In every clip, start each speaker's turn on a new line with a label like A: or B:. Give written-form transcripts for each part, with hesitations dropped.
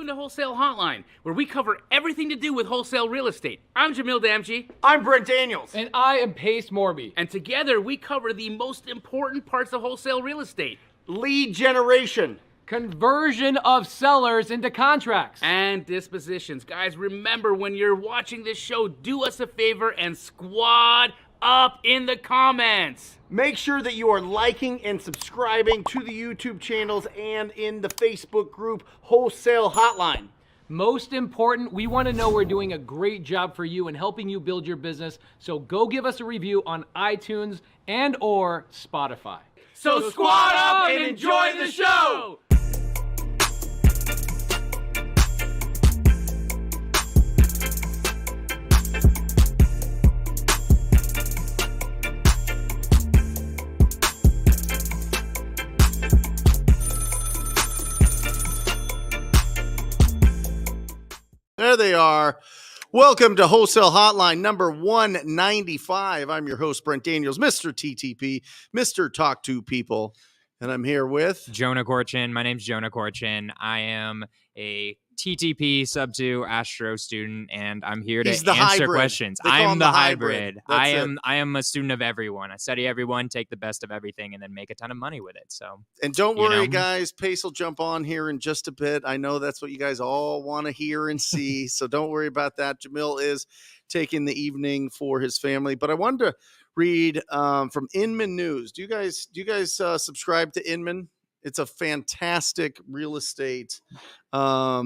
A: Welcome to Wholesale Hotline, where we cover everything to do with wholesale real estate. I'm Jamil Damji.
B: I'm Brent Daniels.
C: And I am Pace Morby.
A: And together we cover the most important parts of wholesale real estate.
B: Lead generation.
C: Conversion of sellers into contracts.
A: And dispositions. Guys, remember when you're watching this show, do us a favor and squad up in the comments.
B: Make sure that you are liking and subscribing to the YouTube channels and in the Facebook group Wholesale Hotline.
C: Most important, we want to know we're doing a great job for you and helping you build your business. So go give us a review on iTunes and or Spotify.
A: So squad up and enjoy the show!
B: There they are. Welcome to Wholesale Hotline number 195. I'm your host, Brent Daniels, Mr. TTP, Mr. Talk to People. And I'm here with
D: Jonah Korchin. My name's Jonah Korchin. I am a TTP subto Astro student, and I'm here to answer questions. I'm the hybrid. I am a student of everyone. I study everyone, take the best of everything, and then make a ton of money with it. So,
B: and don't worry, guys. Pace will jump on here in just a bit. I know that's what you guys all want to hear and see. So don't worry about that. Jamil is taking the evening for his family, but I wanted to read from Inman News. Do you guys subscribe to Inman? It's a fantastic real estate. I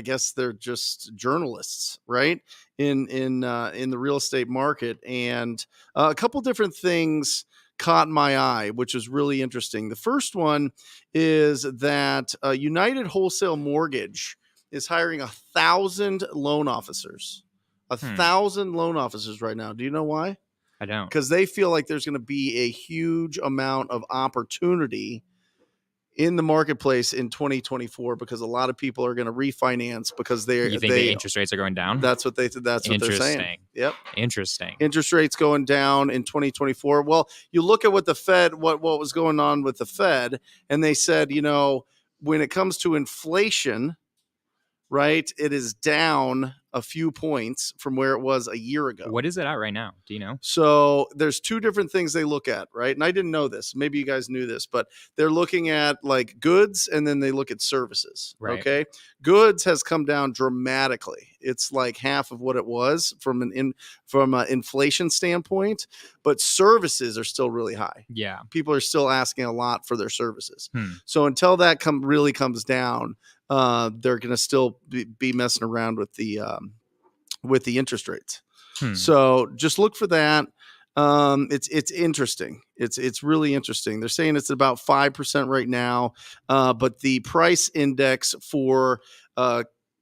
B: guess they're just journalists, right? In the real estate market, and a couple different things caught my eye, which is really interesting. The first one is that United Wholesale Mortgage is hiring 1,000 loan officers. 1,000 loan officers right now. Do you know why?
D: I don't.
B: Because they feel like there's going to be a huge amount of opportunity in the marketplace in 2024 because a lot of people are going to refinance because
D: You think the interest rates are going down?
B: That's what they're saying. Yep.
D: Interesting.
B: Interest rates going down in 2024. Well, you look at what the Fed, what was going on with the Fed, and they said, when it comes to inflation, right, it is down a few points from where it was a year ago.
D: What is it at right now? Do you know?
B: So there's two different things they look at, right? And I didn't know this. Maybe you guys knew this, but they're looking at like goods and then they look at services.
D: Right.
B: Okay. Goods has come down dramatically. It's like half of what it was from an inflation standpoint, but services are still really high.
D: Yeah.
B: People are still asking a lot for their services. So until that really comes down, they're going to still be messing around with the interest rates. So just look for that. It's interesting. It's really interesting. They're saying it's about 5% right now. But the price index for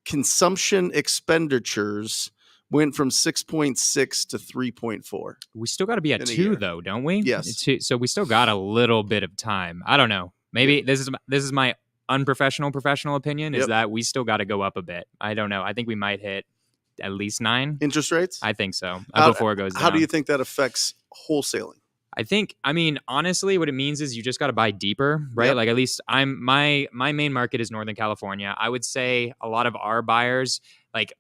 B: consumption expenditures went from 6.6 to 3.4.
D: We still got to be at 2 though, don't we?
B: Yes.
D: So we still got a little bit of time. I don't know. Maybe this is my professional opinion is that we still got to go up a bit. I don't know. I think we might hit at least 9
B: interest rates.
D: I think so. Before it goes down.
B: How do you think that affects wholesaling?
D: I mean, honestly, what it means is you just got to buy deeper, right?
B: Yep.
D: Like at least my main market is Northern California. I would say a lot of our buyers, like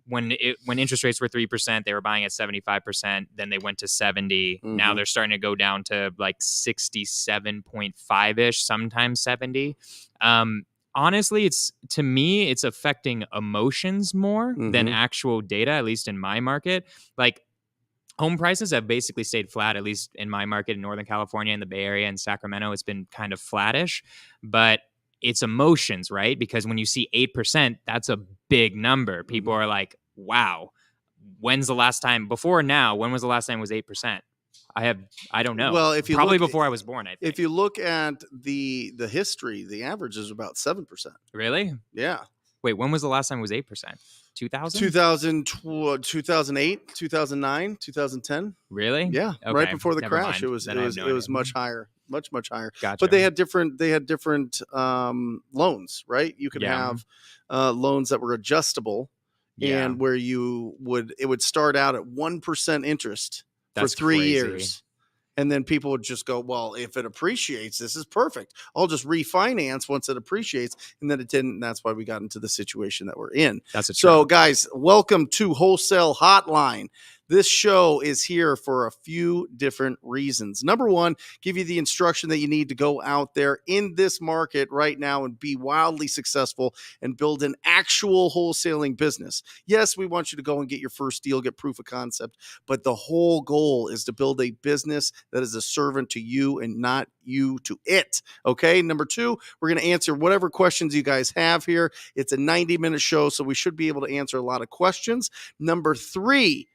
D: when interest rates were 3%, they were buying at 75%. Then they went to 70. Now they're starting to go down to like 67.5-ish, sometimes 70. Honestly, to me, it's affecting emotions more than actual data, at least in my market. Like home prices have basically stayed flat, at least in my market in Northern California, in the Bay Area, and Sacramento. It's been kind of flattish, but it's emotions, right? Because when you see 8%, that's a big number. People are like, wow, when's the last time before now? When was the last time it was 8%? I don't know.
B: Well, if you
D: probably
B: look,
D: before I was born, I think.
B: If you look at the history, the average is about 7%.
D: Really?
B: Yeah.
D: Wait, when was the last time it was 8%? 2000?
B: 2008, 2009, 2010.
D: Really?
B: Yeah.
D: Okay.
B: Right before the
D: Never
B: crash,
D: mind.
B: it was
D: No
B: much higher. Much higher.
D: Gotcha.
B: But they had different loans, right? You could have loans that were adjustable and where it would start out at 1% interest for 3 years. And then people would just go, well, if it appreciates, this is perfect. I'll just refinance once it appreciates. And then it didn't. And that's why we got into the situation that we're in.
D: That's a
B: So,
D: trap.
B: guys, welcome to Wholesale Hotline. This show is here for a few different reasons. Number one, give you the instruction that you need to go out there in this market right now and be wildly successful and build an actual wholesaling business. Yes, we want you to go and get your first deal, get proof of concept, but the whole goal is to build a business that is a servant to you and not you to it. Okay. Number two, we're going to answer whatever questions you guys have here. It's a 90-minute show, so we should be able to answer a lot of questions. Number three,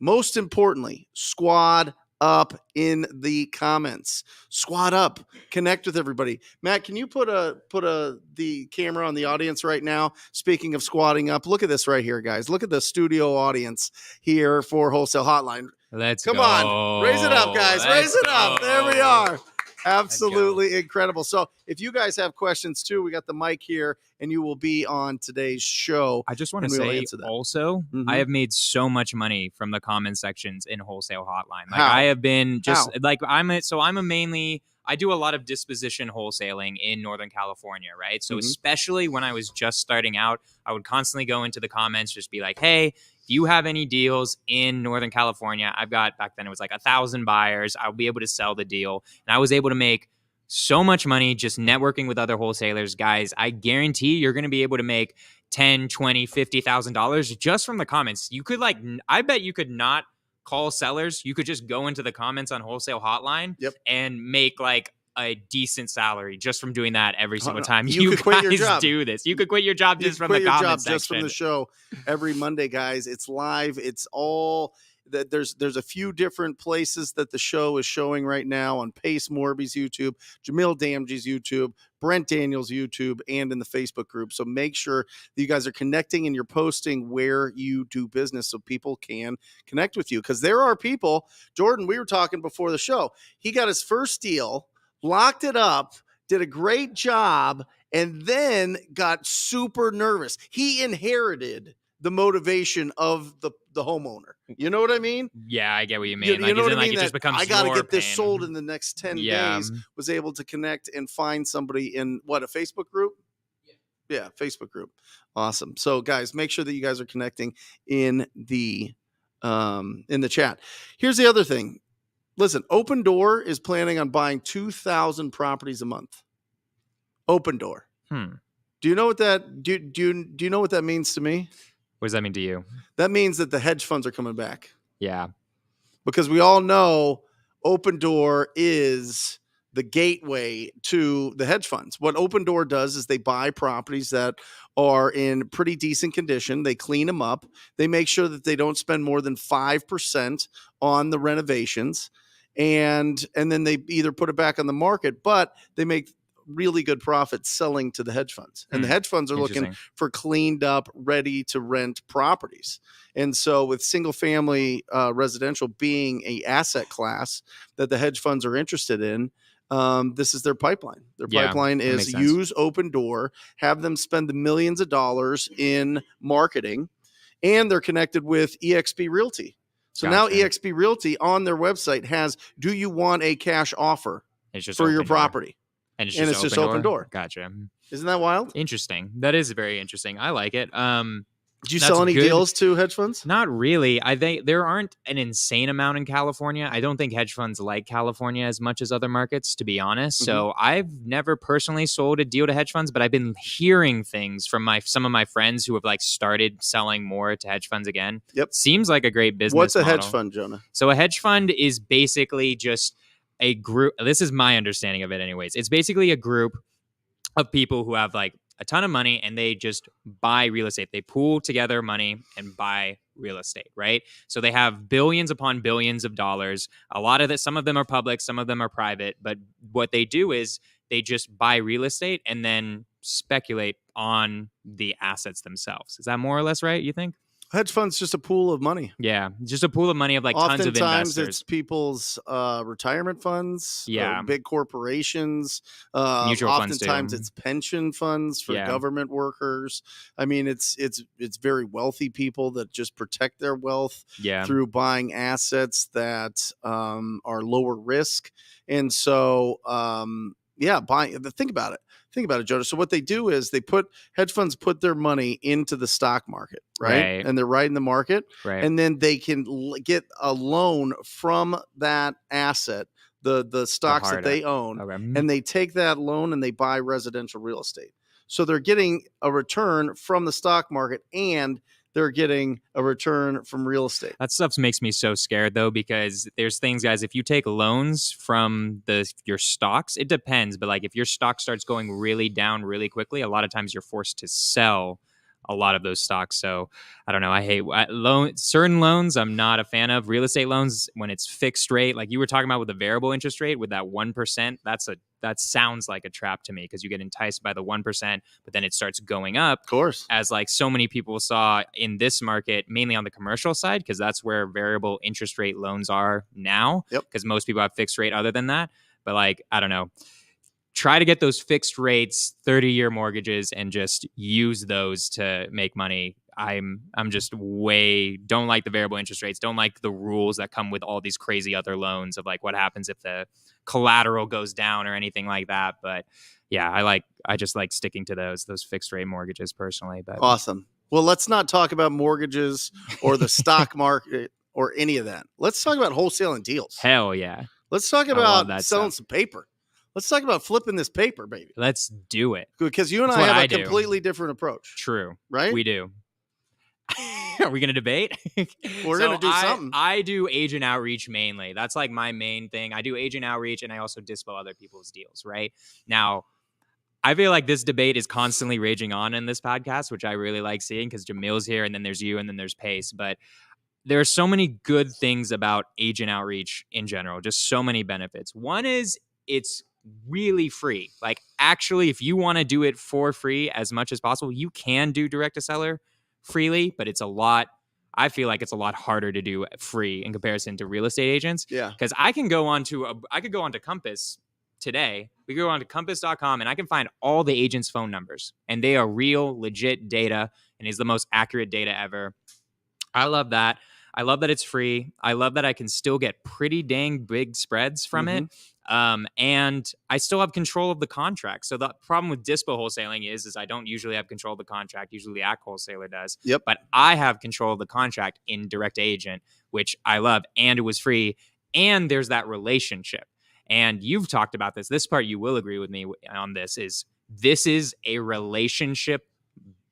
B: most importantly, squad up in the comments. Squad up, connect with everybody. Matt, can you put the camera on the audience right now? Speaking of squatting up, look at this right here, guys. Look at the studio audience here for Wholesale Hotline. Come on, raise it up, guys. Raise it up. There we are. Absolutely incredible. So if you guys have questions too, we got the mic here and you will be on today's show.
D: I just want to say also, I have made so much money from the comment sections in Wholesale Hotline. Like I have been just like I do a lot of disposition wholesaling in Northern California, right? So especially when I was just starting out, I would constantly go into the comments, just be like, hey, if you have any deals in Northern California, I've got, back then it was like 1,000 buyers. I'll be able to sell the deal. And I was able to make so much money just networking with other wholesalers. Guys, I guarantee you're going to be able to make $10, $20, $50,000 just from the comments. You could I bet you could not call sellers. You could just go into the comments on Wholesale Hotline and make like a decent salary just from doing that every single time you
B: could quit your
D: guys
B: job.
D: do this. You could quit your job just from the comments section.
B: Just from the show every Monday, guys. It's live. It's all that there's a few different places that the show is showing right now on Pace Morby's YouTube, Jamil Damji's YouTube, Brent Daniels' YouTube, and in the Facebook group. So make sure that you guys are connecting and you're posting where you do business so people can connect with you. Because there are people, Jordan, we were talking before the show, he got his first deal, locked it up, did a great job, and then got super nervous. He inherited the motivation of the homeowner. You know what I mean?
D: Yeah, I get what you mean.
B: You know what I mean?
D: It just becomes
B: I got to get this
D: pain.
B: sold in the next 10 days. Was able to connect and find somebody in a Facebook group? Yeah, Facebook group. Awesome. So guys, make sure that you guys are connecting in the chat. Here's the other thing. Listen, Open Door is planning on buying 2,000 properties a month. Open Door. Do you know what that do you know what that means to me?
D: What does that mean to you?
B: That means that the hedge funds are coming back.
D: Yeah.
B: Because we all know Open Door is the gateway to the hedge funds. What Open Door does is they buy properties that are in pretty decent condition. They clean them up. They make sure that they don't spend more than 5% on the renovations. And then they either put it back on the market, but they make really good profit selling to the hedge funds. And the hedge funds are looking for cleaned up, ready to rent properties. And so with single family residential being a asset class that the hedge funds are interested in, this is their pipeline. Their pipeline is use Open Door, have them spend the millions of dollars in marketing, and they're connected with eXp Realty. So now eXp Realty on their website has, do you want a cash offer for your property?
D: And it's just Open Door. Gotcha.
B: Isn't that wild?
D: Interesting. That is very interesting. I like it.
B: Did you sell any deals to hedge funds?
D: Not really. I think there aren't an insane amount in California. I don't think hedge funds like California as much as other markets, to be honest. So I've never personally sold a deal to hedge funds, but I've been hearing things from some of my friends who have started selling more to hedge funds again.
B: Yep.
D: Seems like a great business
B: What's a
D: model.
B: hedge fund, Jonah?
D: So a hedge fund is basically just a group. This is my understanding of it anyways. It's basically a group of people who have a ton of money and they just buy real estate. They pool together money and buy real estate, right? So they have billions upon billions of dollars. A lot of some of them are public, some of them are private, but what they do is they just buy real estate and then speculate on the assets themselves. Is that more or less right, you think?
B: Hedge fund's just a pool of money.
D: Yeah, just a pool of money of like tons of
B: Oftentimes,
D: investors.
B: it's people's retirement funds,
D: Yeah.
B: big corporations.
D: Mutual funds
B: oftentimes,
D: too.
B: it's pension funds for
D: Yeah.
B: government workers. I mean, it's very wealthy people that just protect their wealth
D: Yeah.
B: through buying assets that are lower risk. And so, think about it. Think about it, Jonas. So what they do is hedge funds put their money into the stock market, right? And they're riding the market, and then they can get a loan from that asset, the stocks that they own, and they take that loan and they buy residential real estate. So they're getting a return from the stock market and they're getting a return from real estate.
D: That stuff makes me so scared, though, because there's things, guys, if you take loans from your stocks, it depends. But like if your stock starts going really down really quickly, a lot of times you're forced to sell a lot of those stocks. So I don't know. I hate certain loans. I'm not a fan of real estate loans when it's fixed rate. Like you were talking about with the variable interest rate with that 1%. That sounds like a trap to me because you get enticed by the 1%, but then it starts going up.
B: Of course.
D: As like so many people saw in this market, mainly on the commercial side, because that's where variable interest rate loans are now.
B: Yep.
D: Because most people have fixed rate other than that. But like, I don't know. Try to get those fixed rates, 30-year mortgages, and just use those to make money. I'm just don't like the variable interest rates. Don't like the rules that come with all these crazy other loans of like what happens if the collateral goes down or anything like that. But yeah, I just like sticking to those fixed rate mortgages personally. But
B: awesome. Well, let's not talk about mortgages or the stock market or any of that. Let's talk about wholesaling deals.
D: Hell yeah.
B: Let's talk about selling some paper. Let's talk about flipping this paper, baby.
D: Let's do it.
B: Because you and I have a completely different approach.
D: True.
B: Right?
D: We do. Are we going to debate?
B: We're going to do something.
D: I do agent outreach mainly. That's like my main thing. I do agent outreach and I also dispo other people's deals, right? Now, I feel like this debate is constantly raging on in this podcast, which I really like seeing because Jamil's here and then there's you and then there's Pace. But there are so many good things about agent outreach in general, just so many benefits. One is it's really free. Like actually, if you want to do it for free as much as possible, you can do direct to seller freely, but I feel like it's a lot harder to do free in comparison to real estate agents.
B: Yeah.
D: Because I could go on to Compass today. We go on to compass.com and I can find all the agents' phone numbers and they are real, legit data and is the most accurate data ever. I love that. I love that it's free. I love that I can still get pretty dang big spreads from it. And I still have control of the contract. So the problem with dispo wholesaling is I don't usually have control of the contract. Usually the act wholesaler does.
B: Yep.
D: But I have control of the contract in direct agent, which I love. And it was free. And there's that relationship. And you've talked about this. This part you will agree with me on this is a relationship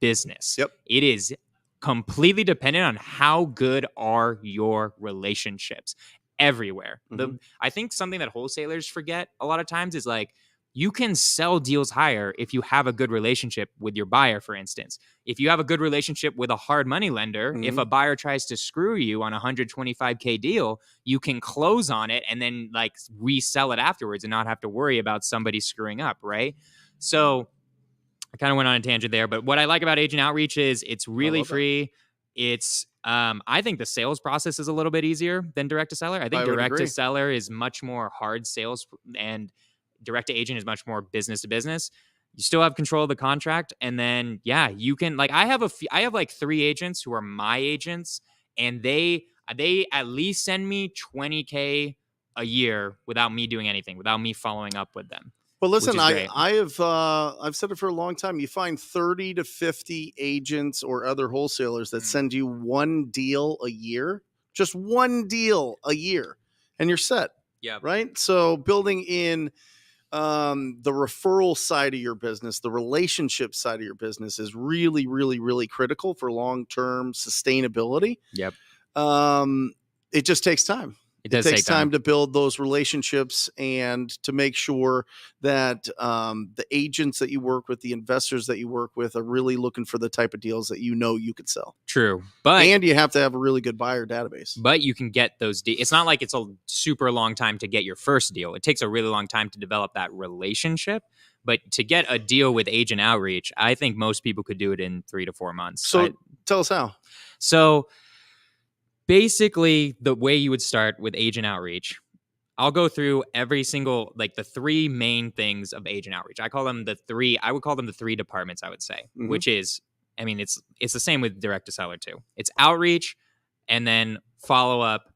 D: business.
B: Yep.
D: It is completely dependent on how good are your relationships everywhere. I think something that wholesalers forget a lot of times is like you can sell deals higher if you have a good relationship with your buyer, for instance. If you have a good relationship with a hard money lender, if a buyer tries to screw you on a $125K deal, you can close on it and then like resell it afterwards and not have to worry about somebody screwing up, right? So I kind of went on a tangent there, but what I like about agent outreach is it's really free. It's I think the sales process is a little bit easier than direct to seller. I think direct to seller is much more hard sales and direct to agent is much more business to business. You still have control of the contract. And then, yeah, you can like, I have like 3 agents who are my agents and they at least send me $20K a year without me doing anything, without me following up with them.
B: Well, listen, I've said it for a long time. You find 30 to 50 agents or other wholesalers that send you one deal a year, just one deal a year, and you're set.
D: Yeah.
B: Right. So building in the referral side of your business, the relationship side of your business is really, really, really critical for long-term sustainability.
D: Yep.
B: It just takes time. It takes time to build those relationships and to make sure that the agents that you work with, the investors that you work with are really looking for the type of deals that you know you could sell.
D: True.
B: And you have to have a really good buyer database.
D: But you can get those deals. It's not like it's a super long time to get your first deal. It takes a really long time to develop that relationship. But to get a deal with agent outreach, I think most people could do it in 3 to 4 months.
B: So tell us how.
D: So basically, the way you would start with agent outreach, I'll go through every single, like the three main things of agent outreach. I would call them the three departments, I would say, which is, I mean, it's the same with direct to seller too. It's outreach and then follow up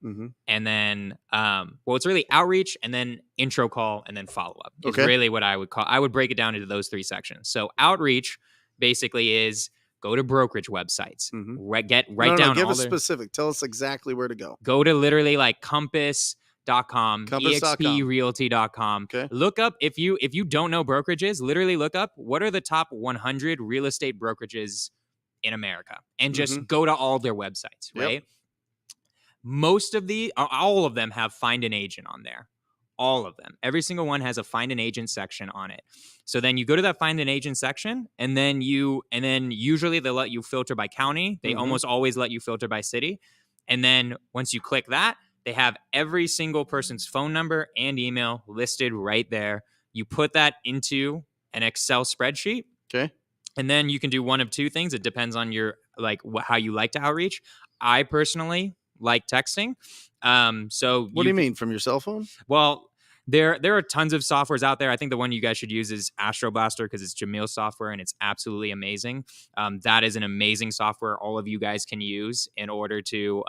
D: and then, well, it's really outreach and then intro call and then follow up is really what I would break it down into those three sections. So outreach basically is go to brokerage websites, write down
B: give
D: all
B: us specific. Tell us exactly where to go.
D: Go to literally like Compass.com, exprealty.com.
B: Okay.
D: Look up if you don't know brokerages, literally look up what are the top 100 real estate brokerages in America and just go to all their websites, right? Most of all of them have find an agent on there. All of them. Every single one has a find an agent section on it. So then you go to that find an agent section and then usually they'll let you filter by county. They almost always let you filter by city. And then once you click that, they have every single person's phone number and email listed right there. You put that into an Excel spreadsheet.
B: Okay.
D: And then you can do one of two things. It depends on your how you like to outreach. I personally like texting. So
B: what do you mean, from your cell phone?
D: Well, there are tons of softwares out there. I think the one you guys should use is Astro because it's Jamil's software and it's absolutely amazing. That is an amazing software all of you guys can use in order to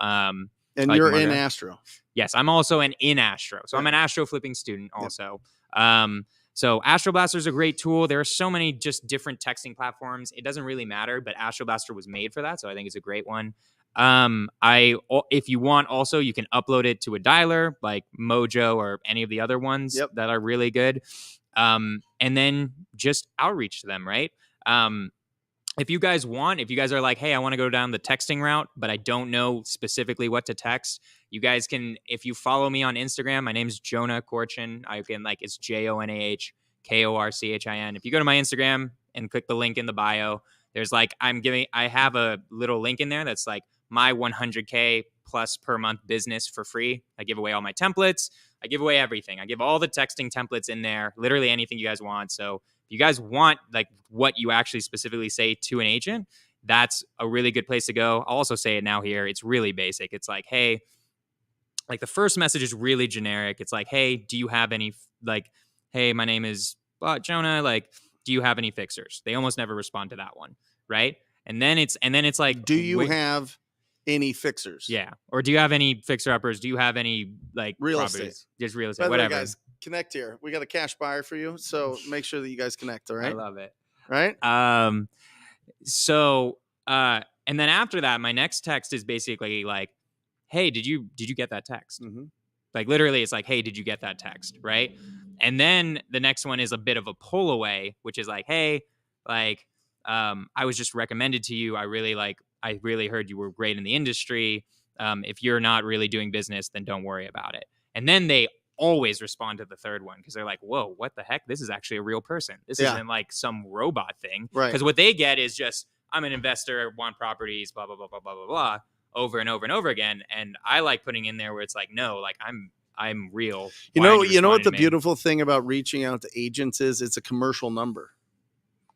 B: and you're in Astro.
D: Yes, I'm also in Astro. So I'm an Astro Flipping student also. So Astro Blaster is a great tool. There are so many just different texting platforms. It doesn't really matter, but Astro Blaster was made for that, so I think it's a great one. If you want, also you can upload it to a dialer like Mojo or any of the other ones that are really good. And then just outreach to them, right? If you guys are like, hey, I want to go down the texting route, but I don't know specifically what to text, you guys can, if you follow me on Instagram, my name's Jonah Korchin. It's JONAH KORCHIN. If you go to my Instagram and click the link in the bio, there's I have a little link in there that's like my 100K plus per month business for free. I give away all my templates. I give away everything. I give all the texting templates in there, literally anything you guys want. So if you guys want like what you actually specifically say to an agent, that's a really good place to go. I'll also say it now here. It's really basic. It's like, hey, like the first message is really generic. It's like, hey, do you have any, like, hey, my name is Jonah. Like, do you have any fixers? They almost never respond to that one, right? And then it's like,
B: do you have any fixers?
D: Yeah. Or do you have any fixer uppers? Do you have any like
B: real
D: properties?
B: estate?
D: Just real estate,
B: By the
D: whatever.
B: way, guys, connect here. We got a cash buyer for you, so make sure that you guys connect. All right.
D: I love it.
B: Right.
D: And then after that, my next text is basically like, hey, did you get that text? Like literally, it's like, hey, did you get that text? Right. And then the next one is a bit of a pull away, which is like, hey, like, I was just recommended to you. I really heard you were great in the industry. If you're not really doing business, then don't worry about it. And then they always respond to the third one because they're like, whoa, what the heck? This is actually a real person. This isn't like some robot thing.
B: Right.
D: Because what they get is just, I'm an investor, want properties, blah, blah, blah, blah, blah, blah, blah, over and over and over again. And I like putting in there where it's like, no, like I'm real.
B: You know what the beautiful thing about reaching out to agents is? It's a commercial number.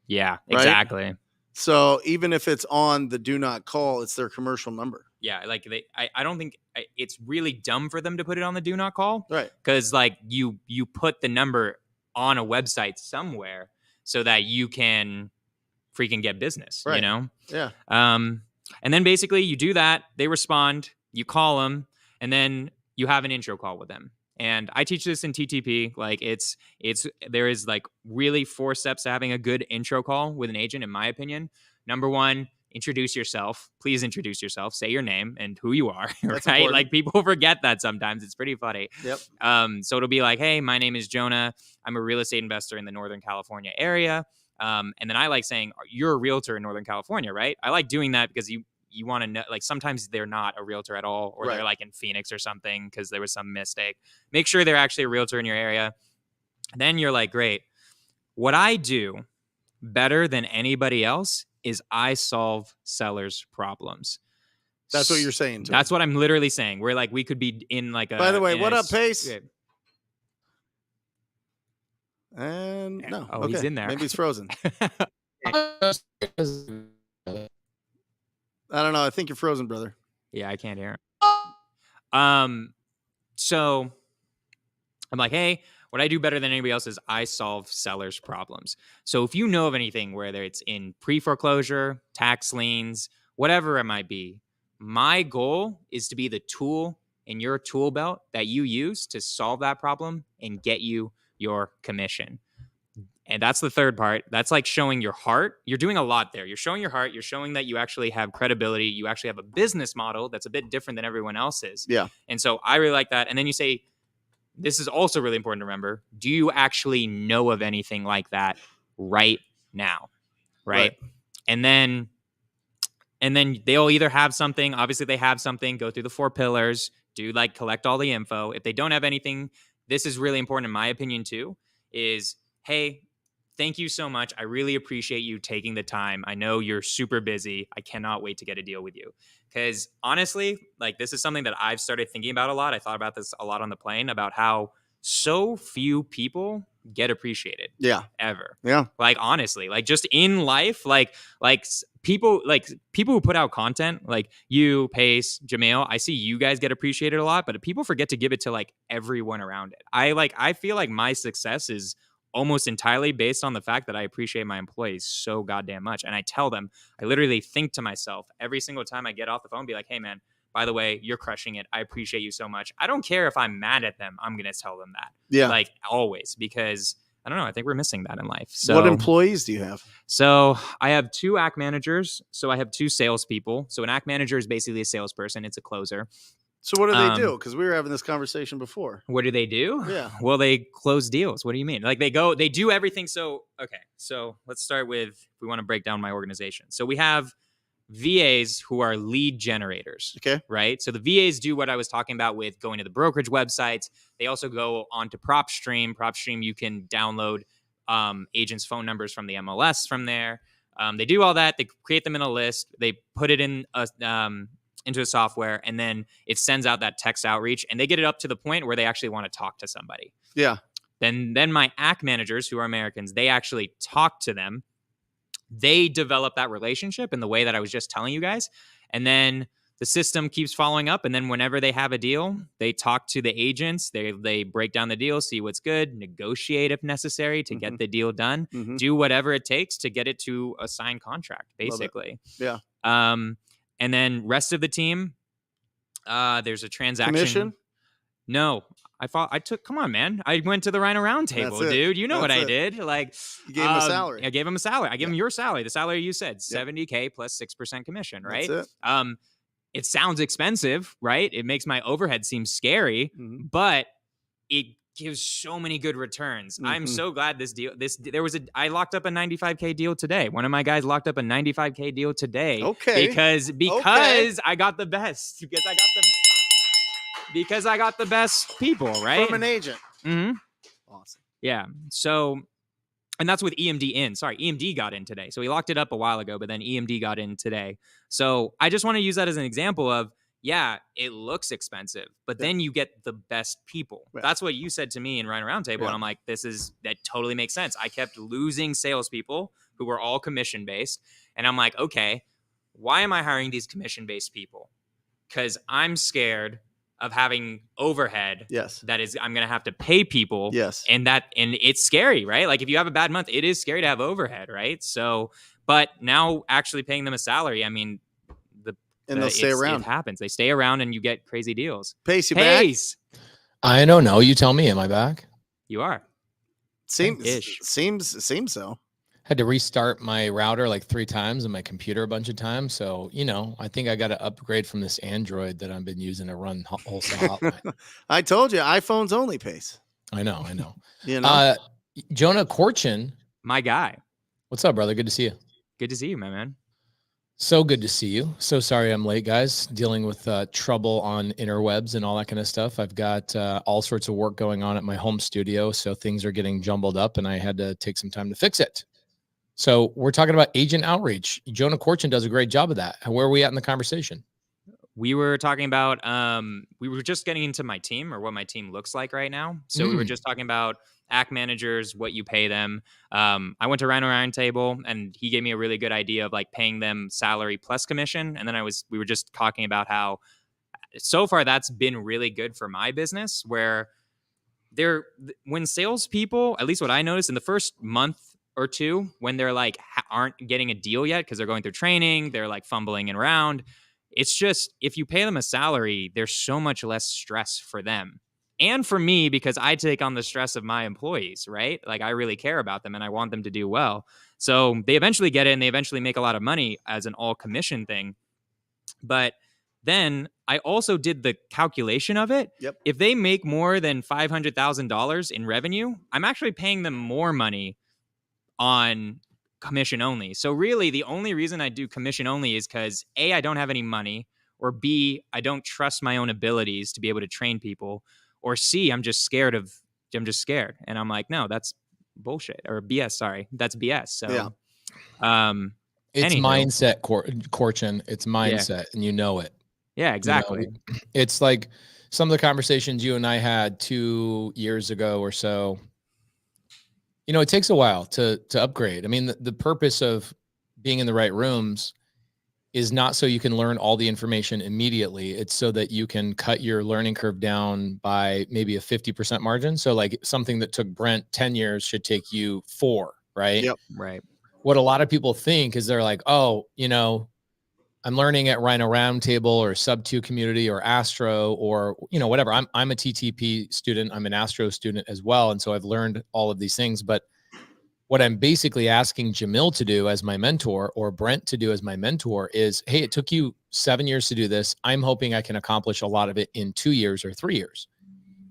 D: Yeah,
B: right?
D: exactly.
B: So even if it's on the do not call, it's their commercial number.
D: Yeah, like I don't think it's really dumb for them to put it on the do not call.
B: Right.
D: Because like you put the number on a website somewhere so that you can freaking get business,
B: right.
D: You know?
B: Yeah.
D: And then basically you do that, they respond, you call them, and then you have an intro call with them. And I teach this in TTP. Like there is like really 4 steps to having a good intro call with an agent, in my opinion. Number 1, introduce yourself. Please introduce yourself. Say your name and who you are.
B: That's
D: right?
B: important.
D: Like people forget that sometimes. It's pretty funny.
B: Yep.
D: So it'll be like, hey, my name is Jonah. I'm a real estate investor in the Northern California area. And then I like saying, you're a realtor in Northern California, right? I like doing that because you want to know, like sometimes they're not a realtor at all, or they're like in Phoenix or something because there was some mistake. Make sure they're actually a realtor in your area. Then you're like, great. What I do better than anybody else is I solve sellers' problems.
B: That's what you're saying.
D: That's what I'm literally saying. We're like, we could be in like a.
B: By the way, what up, Pace?
D: Okay.
B: And no.
D: Oh,
B: okay.
D: he's in there.
B: Maybe he's frozen. I don't know. I think you're frozen, brother.
D: Yeah, I can't hear him. So I'm like, hey, what I do better than anybody else is I solve sellers' problems. So if you know of anything, whether it's in pre-foreclosure, tax liens, whatever it might be, my goal is to be the tool in your tool belt that you use to solve that problem and get you your commission. And that's the third part. That's like showing your heart. You're doing a lot there. You're showing your heart. You're showing that you actually have credibility. You actually have a business model that's a bit different than everyone else's.
B: Yeah.
D: And so I really like that. And then you say, this is also really important to remember. Do you actually know of anything like that right now? Right. And then they'll either have something. Obviously, they have something. Go through the 4 pillars. Do like collect all the info. If they don't have anything, this is really important in my opinion too, is, hey, thank you so much. I really appreciate you taking the time. I know you're super busy. I cannot wait to get a deal with you. Because honestly, like this is something that I've started thinking about a lot. I thought about this a lot on the plane about how so few people get appreciated.
B: Yeah.
D: Ever.
B: Yeah.
D: Like honestly, like just in life, like people who put out content, like you, Pace, Jamil, I see you guys get appreciated a lot, but people forget to give it to like everyone around it. I feel like my success is almost entirely based on the fact that I appreciate my employees so goddamn much. And I tell them, I literally think to myself every single time I get off the phone, be like, hey man, by the way, you're crushing it. I appreciate you so much. I don't care if I'm mad at them. I'm going to tell them that.
B: Yeah.
D: Like always, because I don't know. I think we're missing that in life. So
B: what employees do you have?
D: So I have 2 ACK managers. So I have 2 salespeople. So an ACK manager is basically a salesperson. It's a closer.
B: So what do they do? Because we were having this conversation before.
D: What do they do?
B: Yeah.
D: Well, they close deals. What do you mean? Like they do everything. So, okay. So let's start with, if we want to break down my organization. So we have VAs who are lead generators.
B: Okay.
D: Right. So the VAs do what I was talking about with going to the brokerage websites. They also go onto PropStream. PropStream, you can download agents' phone numbers from the MLS from there. They do all that. They create them in a list. They put it in into a software, and then it sends out that text outreach, and they get it up to the point where they actually want to talk to somebody.
B: Yeah.
D: Then my ACK managers, who are Americans, they actually talk to them. They develop that relationship in the way that I was just telling you guys. And then the system keeps following up. And then whenever they have a deal, they talk to the agents. They break down the deal, see what's good, negotiate if necessary to get the deal done, do whatever it takes to get it to a signed contract, basically.
B: Yeah.
D: And then rest of the team, there's a transaction.
B: Commission?
D: No. Come on, man. I went to the Rhino Roundtable, dude. You know what I did. Like,
B: you gave him a salary.
D: I gave him a salary. I gave him your salary, the salary you said, $70K plus 6% commission, right?
B: That's it.
D: It sounds expensive, right? It makes my overhead seem scary, but it gives so many good returns. I'm so glad I locked up a 95K deal today. One of my guys locked up a 95K deal today.
B: Okay.
D: Because I got the best. Because I got the best people, right?
B: From an agent. Awesome.
D: Yeah. So, and that's with EMD in. Sorry, EMD got in today. So he locked it up a while ago, but then EMD got in today. So I just want to use that as an example of, yeah, it looks expensive, but then you get the best people.
B: Right.
D: That's what you said to me in Rhino Roundtable. And I'm like, that totally makes sense. I kept losing salespeople who were all commission-based. And I'm like, okay, why am I hiring these commission-based people? Because I'm scared of having overhead.
B: Yes.
D: That is, I'm going to have to pay people.
B: Yes.
D: And it's scary, right? Like if you have a bad month, it is scary to have overhead, right? So, but now actually paying them a salary, I mean,
B: they'll stay around.
D: It happens. They stay around and you get crazy deals.
B: Pace, you
D: Pace.
B: back?
E: I don't know. You tell me. Am I back?
D: You are.
B: Seems so.
E: Had to restart my router like 3 times and my computer a bunch of times. So, I think I got to upgrade from this Android that I've been using to run Wholesale Hotline.
B: I told you, iPhone's only, Pace.
E: I know. Jonah Korchin.
D: My guy.
E: What's up, brother? Good to see you.
D: Good to see you, my man.
E: So good to see you. So sorry I'm late, guys. Dealing with trouble on interwebs and all that kind of stuff. I've got all sorts of work going on at my home studio, so things are getting jumbled up, and I had to take some time to fix it. So we're talking about agent outreach. Jonah Korchin does a great job of that. Where are we at in the conversation?
D: we were talking about we were just getting into my team or what my team looks like right now. So we were just talking about act managers, what you pay them. I went to Rhino Roundtable and he gave me a really good idea of like paying them salary plus commission. And then we were just talking about how so far that's been really good for my business, where when salespeople, at least what I noticed in the first month or two, when they're like aren't getting a deal yet because they're going through training, they're like fumbling around. It's just, if you pay them a salary, there's so much less stress for them and for me, because I take on the stress of my employees, right? Like I really care about them and I want them to do well. So they eventually get it and they eventually make a lot of money as an all commission thing. But then I also did the calculation of it.
B: Yep.
D: If they make more than $500,000 in revenue, I'm actually paying them more money on commission only. So really the only reason I do commission only is because A, I don't have any money, or B, I don't trust my own abilities to be able to train people, or C, I'm just scared. And I'm like, no, that's bullshit, or BS. Sorry. That's BS. So,
E: it's
D: anywho.
E: mindset, Corchin. It's mindset, and you know it.
D: Yeah, exactly.
E: You know, it's like some of the conversations you and I had 2 years ago or so. You know, it takes a while to upgrade. I mean, the purpose of being in the right rooms is not so you can learn all the information immediately. It's so that you can cut your learning curve down by maybe a 50% margin. So like something that took Brent 10 years should take you 4, right?
B: Yep.
D: Right.
E: What a lot of people think is they're like, oh, you know, I'm learning at Rhino Roundtable or Subto community or Astro or, you know, whatever. I'm a TTP student. I'm an Astro student as well. And so I've learned all of these things. But what I'm basically asking Jamil to do as my mentor, or Brent to do as my mentor, is, hey, it took you 7 years to do this. I'm hoping I can accomplish a lot of it in 2 years or 3 years.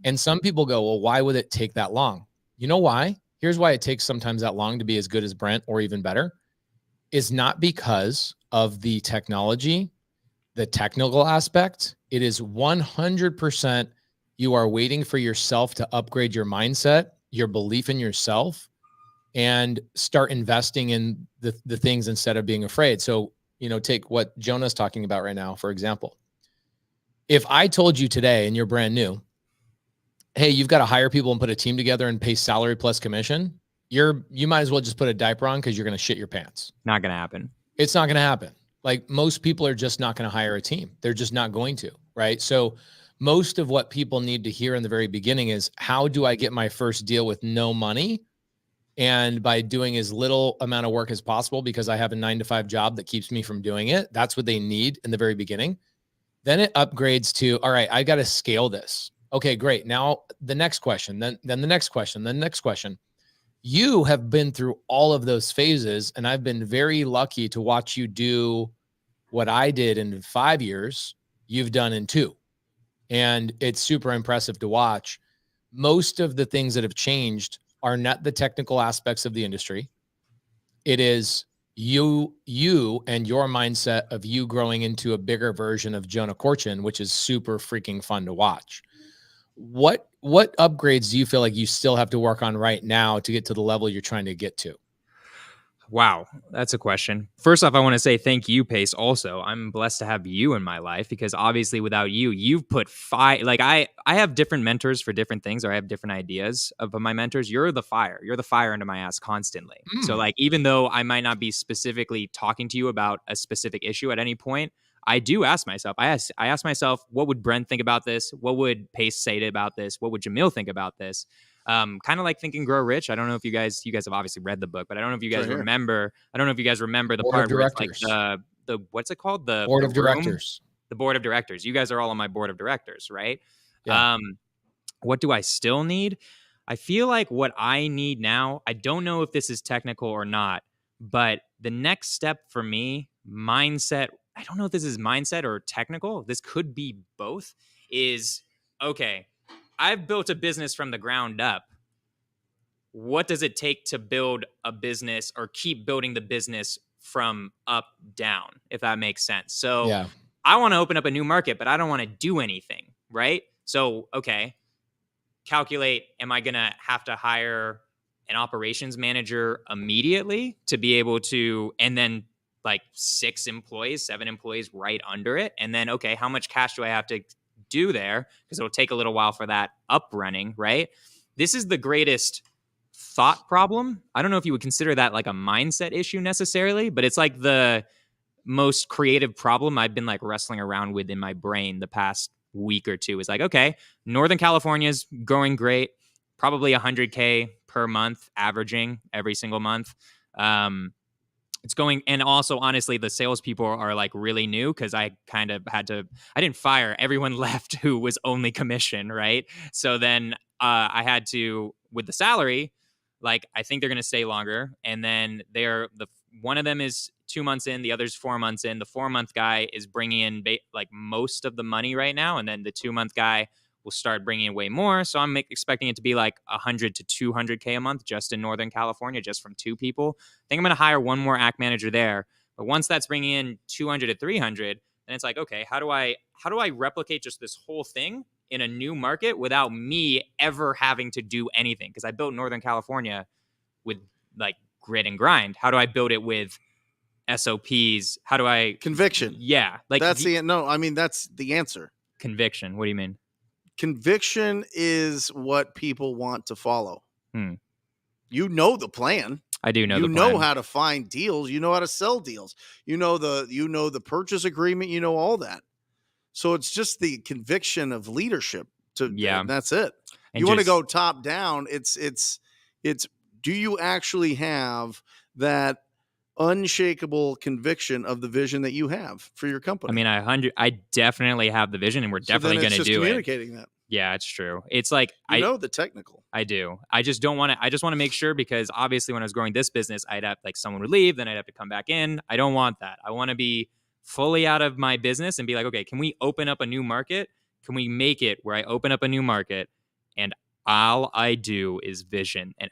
E: And some people go, well, why would it take that long? You know why? Here's why it takes sometimes that long to be as good as Brent or even better. Is not because of the technology, the technical aspect. It is 100% you are waiting for yourself to upgrade your mindset, your belief in yourself, and start investing in the things instead of being afraid. So, you know, take what Jonah's talking about right now, for example. If I told you today and you're brand new, hey, you've got to hire people and put a team together and pay salary plus commission, you might as well just put a diaper on because you're going to shit your pants.
D: Not going to happen.
E: It's not going to happen. Like most people are just not going to hire a team. They're just not going to, right? So most of what people need to hear in the very beginning is, how do I get my first deal with no money? And by doing as little amount of work as possible, because I have a 9-to-5 job that keeps me from doing it. That's what they need in the very beginning. Then it upgrades to, all right, I got to scale this. Okay, great. Now the next question, then the next question, then the next question. You have been through all of those phases, and I've been very lucky to watch you do what I did in 5 years, you've done in 2. And it's super impressive to watch. Most of the things that have changed are not the technical aspects of the industry. It is you and your mindset of you growing into a bigger version of Jonah Corchin, which is super freaking fun to watch. What upgrades do you feel like you still have to work on right now to get to the level you're trying to get to?
D: Wow, that's a question. First off, I want to say thank you, Pace. Also, I'm blessed to have you in my life, because obviously without you, you've put I have different mentors for different things, or I have different ideas of my mentors. You're the fire under my ass constantly. So like, even though I might not be specifically talking to you about a specific issue at any point, I do ask myself, I ask myself, what would Brent think about this? What would Pace say about this? What would Jamil think about this? Kind of like Think and Grow Rich. I don't know if you guys have obviously read the book, but I don't know if you guys remember. I don't know if you guys remember the part where it's like the what's it called? The
E: board of directors.
D: The board of directors. You guys are all on my board of directors, right?
E: Yeah.
D: What do I still need? I feel like what I need now, I don't know if this is technical or not, but the next step for me, mindset, I don't know if this is mindset or technical. This could be both. Is, okay, I've built a business from the ground up. What does it take to build a business or keep building the business from up down, if that makes sense? So yeah. I want to open up a new market, but I don't want to do anything, right? So, okay, calculate, am I going to have to hire an operations manager immediately to be able to, and then like 6 employees, 7 employees right under it. And then, okay, how much cash do I have to do there? Because it'll take a little while for that up running, right? This is the greatest thought problem. I don't know if you would consider that like a mindset issue necessarily, but it's like the most creative problem I've been like wrestling around with in my brain the past week or two. Is like, okay, Northern California is growing great, probably 100K per month, averaging every single month. It's going, and also honestly, the salespeople are like really new because I kind of I didn't fire, everyone left who was only commission, right? So then I had to, with the salary, like I think they're going to stay longer. And then one of them is 2 months in, the other's 4 months in. The 4-month guy is bringing in like most of the money right now. And then the 2-month guy will start bringing in way more. So I'm expecting it to be like 100 to 200K a month just in Northern California, just from 2 people. I think I'm going to hire one more act manager there. But once that's bringing in 200 to 300, then it's like, okay, how do I replicate just this whole thing in a new market without me ever having to do anything? Because I built Northern California with like grit and grind. How do I build it with SOPs? How do I
B: conviction?
D: Yeah, like
B: that's that's the answer.
D: Conviction. What do you mean?
B: Conviction is what people want to follow. You know the plan.
D: I do know.
B: You know how to find deals. You know how to sell deals. You know the purchase agreement. You know all that. So it's just the conviction of leadership. That's it. And you want to go top down. It's. Do you actually have that unshakable conviction of the vision that you have for your company?
D: I mean, I definitely have the vision, and we're definitely going to do
B: communicating that.
D: Yeah, it's true. It's like
B: I know the technical.
D: I do. I just don't want to. I just want to make sure, because obviously when I was growing this business, I'd have like someone would leave, then I'd have to come back in. I don't want that. I want to be fully out of my business and be like, okay, can we open up a new market? Can we make it where I open up a new market and all I do is vision and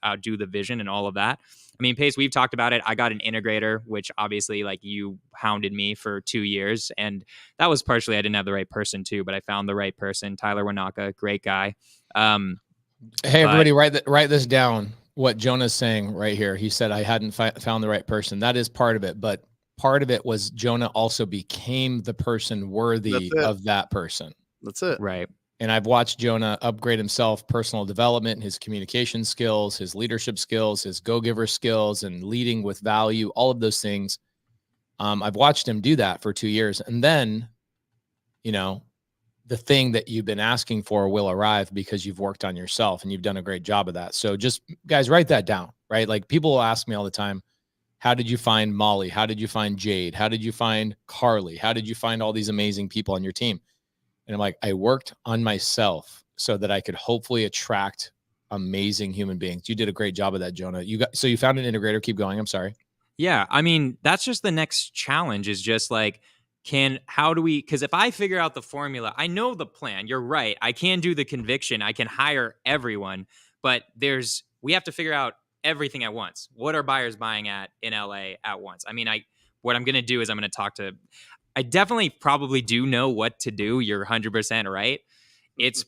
D: outdo the vision and all of that? I mean, Pace, we've talked about it. I got an integrator, which obviously like you hounded me for 2 years. And that was partially I didn't have the right person too, but I found the right person, Tyler Wanaka, great guy.
E: Hey, everybody, write this down. What Jonah's saying right here. He said, I hadn't found the right person. That is part of it. But part of it was Jonah also became the person worthy of that person.
B: That's it.
D: Right.
E: And I've watched Jonah upgrade himself, personal development, his communication skills, his leadership skills, his go-giver skills, and leading with value, all of those things. I've watched him do that for 2 years. And then, the thing that you've been asking for will arrive because you've worked on yourself and you've done a great job of that. So just, guys, write that down, right? Like people will ask me all the time, how did you find Molly? How did you find Jade? How did you find Carly? How did you find all these amazing people on your team? And I'm like, I worked on myself so that I could hopefully attract amazing human beings. You did a great job of that, Jonah. So you found an integrator. Keep going. I'm sorry.
D: Yeah. I mean, that's just the next challenge is just like, because if I figure out the formula, I know the plan. You're right. I can do the conviction. I can hire everyone, but we have to figure out everything at once. What are buyers buying in LA at once? I mean, what I'm going to do is I'm going to talk to, I definitely probably do know what to do. You're 100% right. It's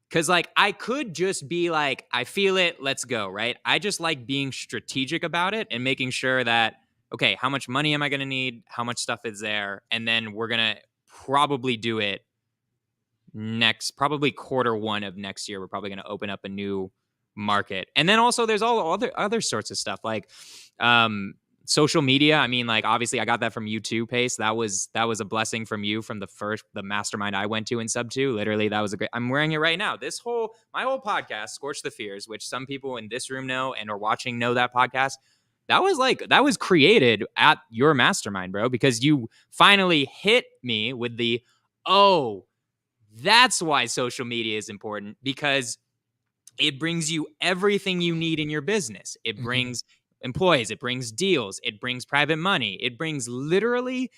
D: because like I could just be like, I feel it, let's go, right? I just like being strategic about it and making sure that, okay, how much money am I going to need? How much stuff is there? And then we're going to probably do it probably Q1 of next year. We're probably going to open up a new market. And then also there's all other sorts of stuff like social media. I mean, like obviously I got that from you too, Pace. That was a blessing from you from the mastermind I went to in Subto. Literally, that was I'm wearing it right now. My whole podcast, Scorch the Fears, which some people in this room know and are watching know that podcast. That was created at your mastermind, bro, because you finally hit me with that's why social media is important, because it brings you everything you need in your business. It brings employees, it brings deals, it brings private money, it brings literally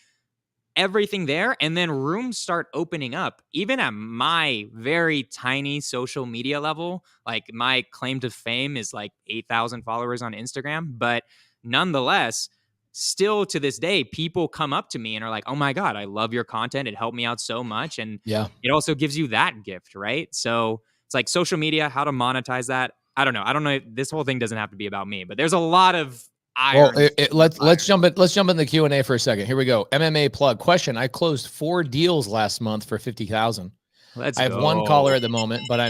D: everything there. And then rooms start opening up, even at my very tiny social media level. Like my claim to fame is like 8,000 followers on Instagram. But nonetheless, still to this day, people come up to me and are like, oh my God, I love your content. It helped me out so much. And it also gives you that gift, right? So it's like social media, how to monetize that. I don't know. This whole thing doesn't have to be about me, but there's a lot of iron.
E: Well, let's jump in the Q&A for a second. Here we go. MMA plug question. I closed 4 deals last month for 50,000. I have one caller at the moment, but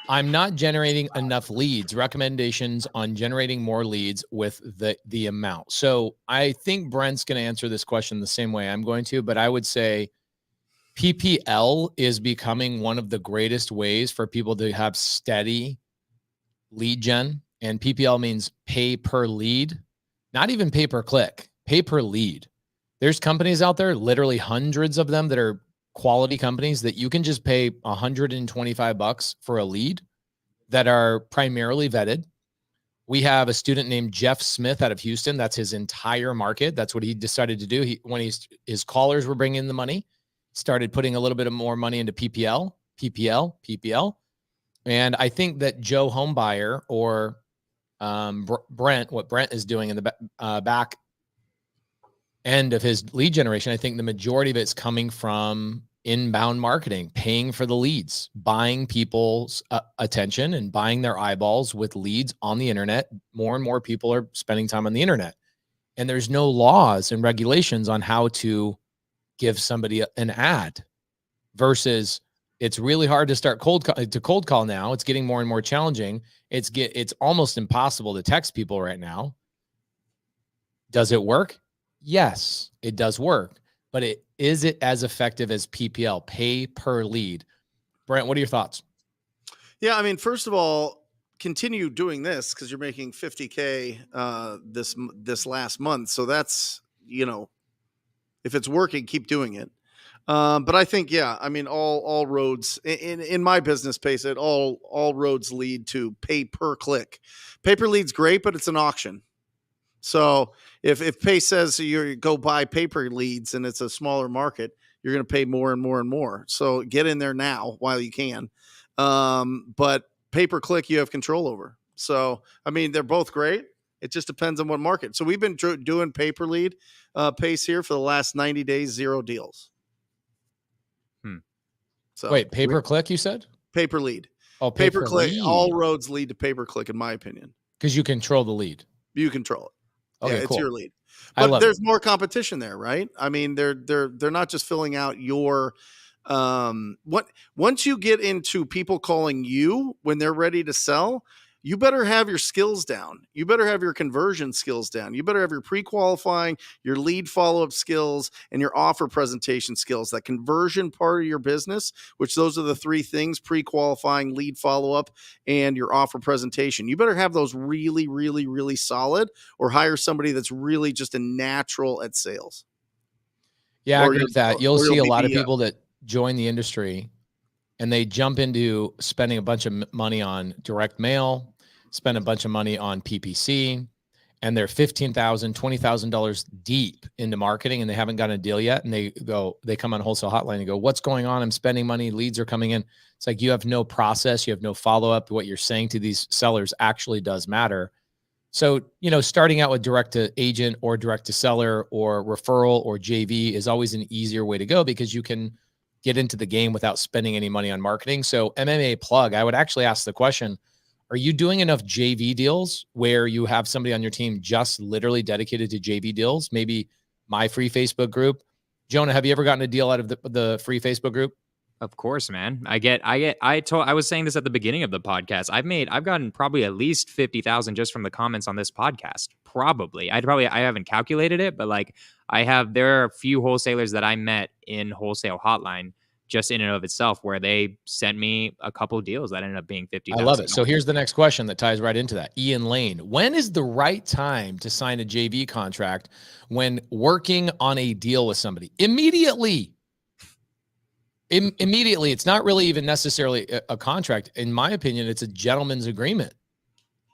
E: I'm not generating enough leads. Recommendations on generating more leads with the amount. So I think Brent's going to answer this question the same way I'm going to, but I would say PPL is becoming one of the greatest ways for people to have steady lead gen. And PPL means pay per lead, not even pay per click, pay per lead. There's companies out there, literally hundreds of them, that are quality companies that you can just pay $125 for a lead that are primarily vetted. We have a student named Jeff Smith out of Houston. That's his entire market. That's what he decided to do. When his callers were bringing in the money, started putting a little bit of more money into PPL. And I think that Joe Homebuyer or Brent, what Brent is doing in the back end of his lead generation, I think the majority of it's coming from inbound marketing, paying for the leads, buying people's attention and buying their eyeballs with leads on the internet. More and more people are spending time on the internet, and there's no laws and regulations on how to give somebody an ad. Versus, it's really hard to start cold call now. It's getting more and more challenging. It's almost impossible to text people right now. Does it work? Yes, it does work. But is it as effective as PPL, pay per lead? Brent, what are your thoughts?
B: Yeah, I mean, first of all, continue doing this because you're making 50K this last month. So that's, if it's working, keep doing it. But I think, yeah, I mean, all roads in my business space, all roads lead to pay per click. Pay per lead's great, but it's an auction. So if pay says you go buy paper leads and it's a smaller market, you're going to pay more and more and more. So get in there now while you can. But pay per click you have control over. So, I mean, they're both great. It just depends on what market. So we've been doing pay per lead pace here for the last 90 days, 0 deals. So
E: wait, pay per click, you said?
B: Pay per lead.
E: Oh,
B: pay per click. All roads lead to pay per click, in my opinion.
E: Because you control the lead.
B: You control it.
E: Okay,
B: yeah,
E: cool.
B: It's your lead. But there's more competition there, right? I mean, they're not just filling out your once you get into people calling you when they're ready to sell, you better have your skills down. You better have your conversion skills down. You better have your pre-qualifying, your lead follow-up skills, and your offer presentation skills. That conversion part of your business, which those are the 3 things: pre-qualifying, lead follow-up, and your offer presentation. You better have those really, really, really solid, or hire somebody that's really just a natural at sales.
E: Yeah, I agree with that. You'll see a lot of people that join the industry and they jump into spending a bunch of money on direct mail, spend a bunch of money on PPC, and they're $15,000, $20,000 deep into marketing and they haven't gotten a deal yet. And they come on Wholesale Hotline and go, what's going on? I'm spending money. Leads are coming in. It's like, you have no process. You have no follow-up. What you're saying to these sellers actually does matter. So, starting out with direct to agent or direct to seller or referral or JV is always an easier way to go because you can get into the game without spending any money on marketing. So MMA plug, I would actually ask the question, are you doing enough JV deals where you have somebody on your team just literally dedicated to JV deals? Maybe my free Facebook group. Jonah, have you ever gotten a deal out of the free Facebook group?
D: Of course, man. I was saying this at the beginning of the podcast. I've gotten probably at least 50,000 just from the comments on this podcast. Probably. I haven't calculated it, but there are a few wholesalers that I met in Wholesale Hotline just in and of itself where they sent me a couple of deals that ended up being 50,000.
E: I love it. So here's the next question that ties right into that. Ian Lane, when is the right time to sign a JV contract when working on a deal with somebody? Immediately. Immediately. It's not really even necessarily a contract. In my opinion, it's a gentleman's agreement.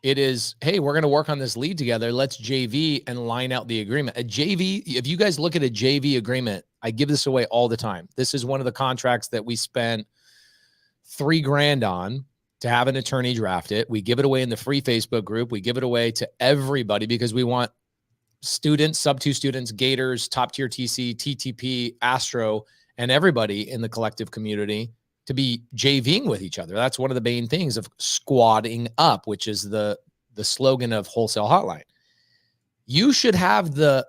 E: It is, hey, we're going to work on this lead together. Let's JV and line out the agreement. A JV, if you guys look at a JV agreement, I give this away all the time. This is one of the contracts that we spent $3,000 on to have an attorney draft it. We give it away in the free Facebook group. We give it away to everybody because we want students, subto students, Gators, top tier TC, TTP, Astro, and everybody in the collective community to be JVing with each other. That's one of the main things of squadding up, which is the the slogan of Wholesale Hotline. You should have the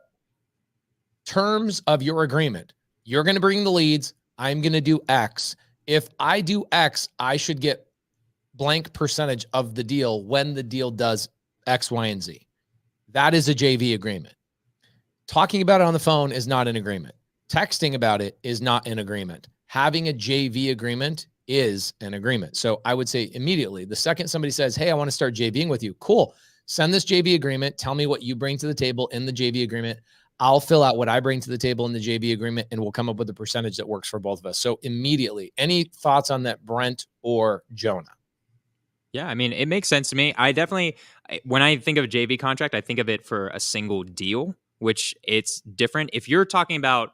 E: terms of your agreement. You're going to bring the leads. I'm going to do X. If I do X, I should get blank percentage of the deal when the deal does X, Y, and Z. That is a JV agreement. Talking about it on the phone is not an agreement. Texting about it is not an agreement. Having a JV agreement is an agreement. So I would say immediately, the second somebody says, hey, I want to start JVing with you, cool. Send this JV agreement. Tell me what you bring to the table in the JV agreement. I'll fill out what I bring to the table in the JV agreement, and we'll come up with a percentage that works for both of us. So immediately, any thoughts on that, Brent or Jonah?
D: Yeah, I mean, it makes sense to me. When I think of a JV contract, I think of it for a single deal, which it's different. If you're talking about,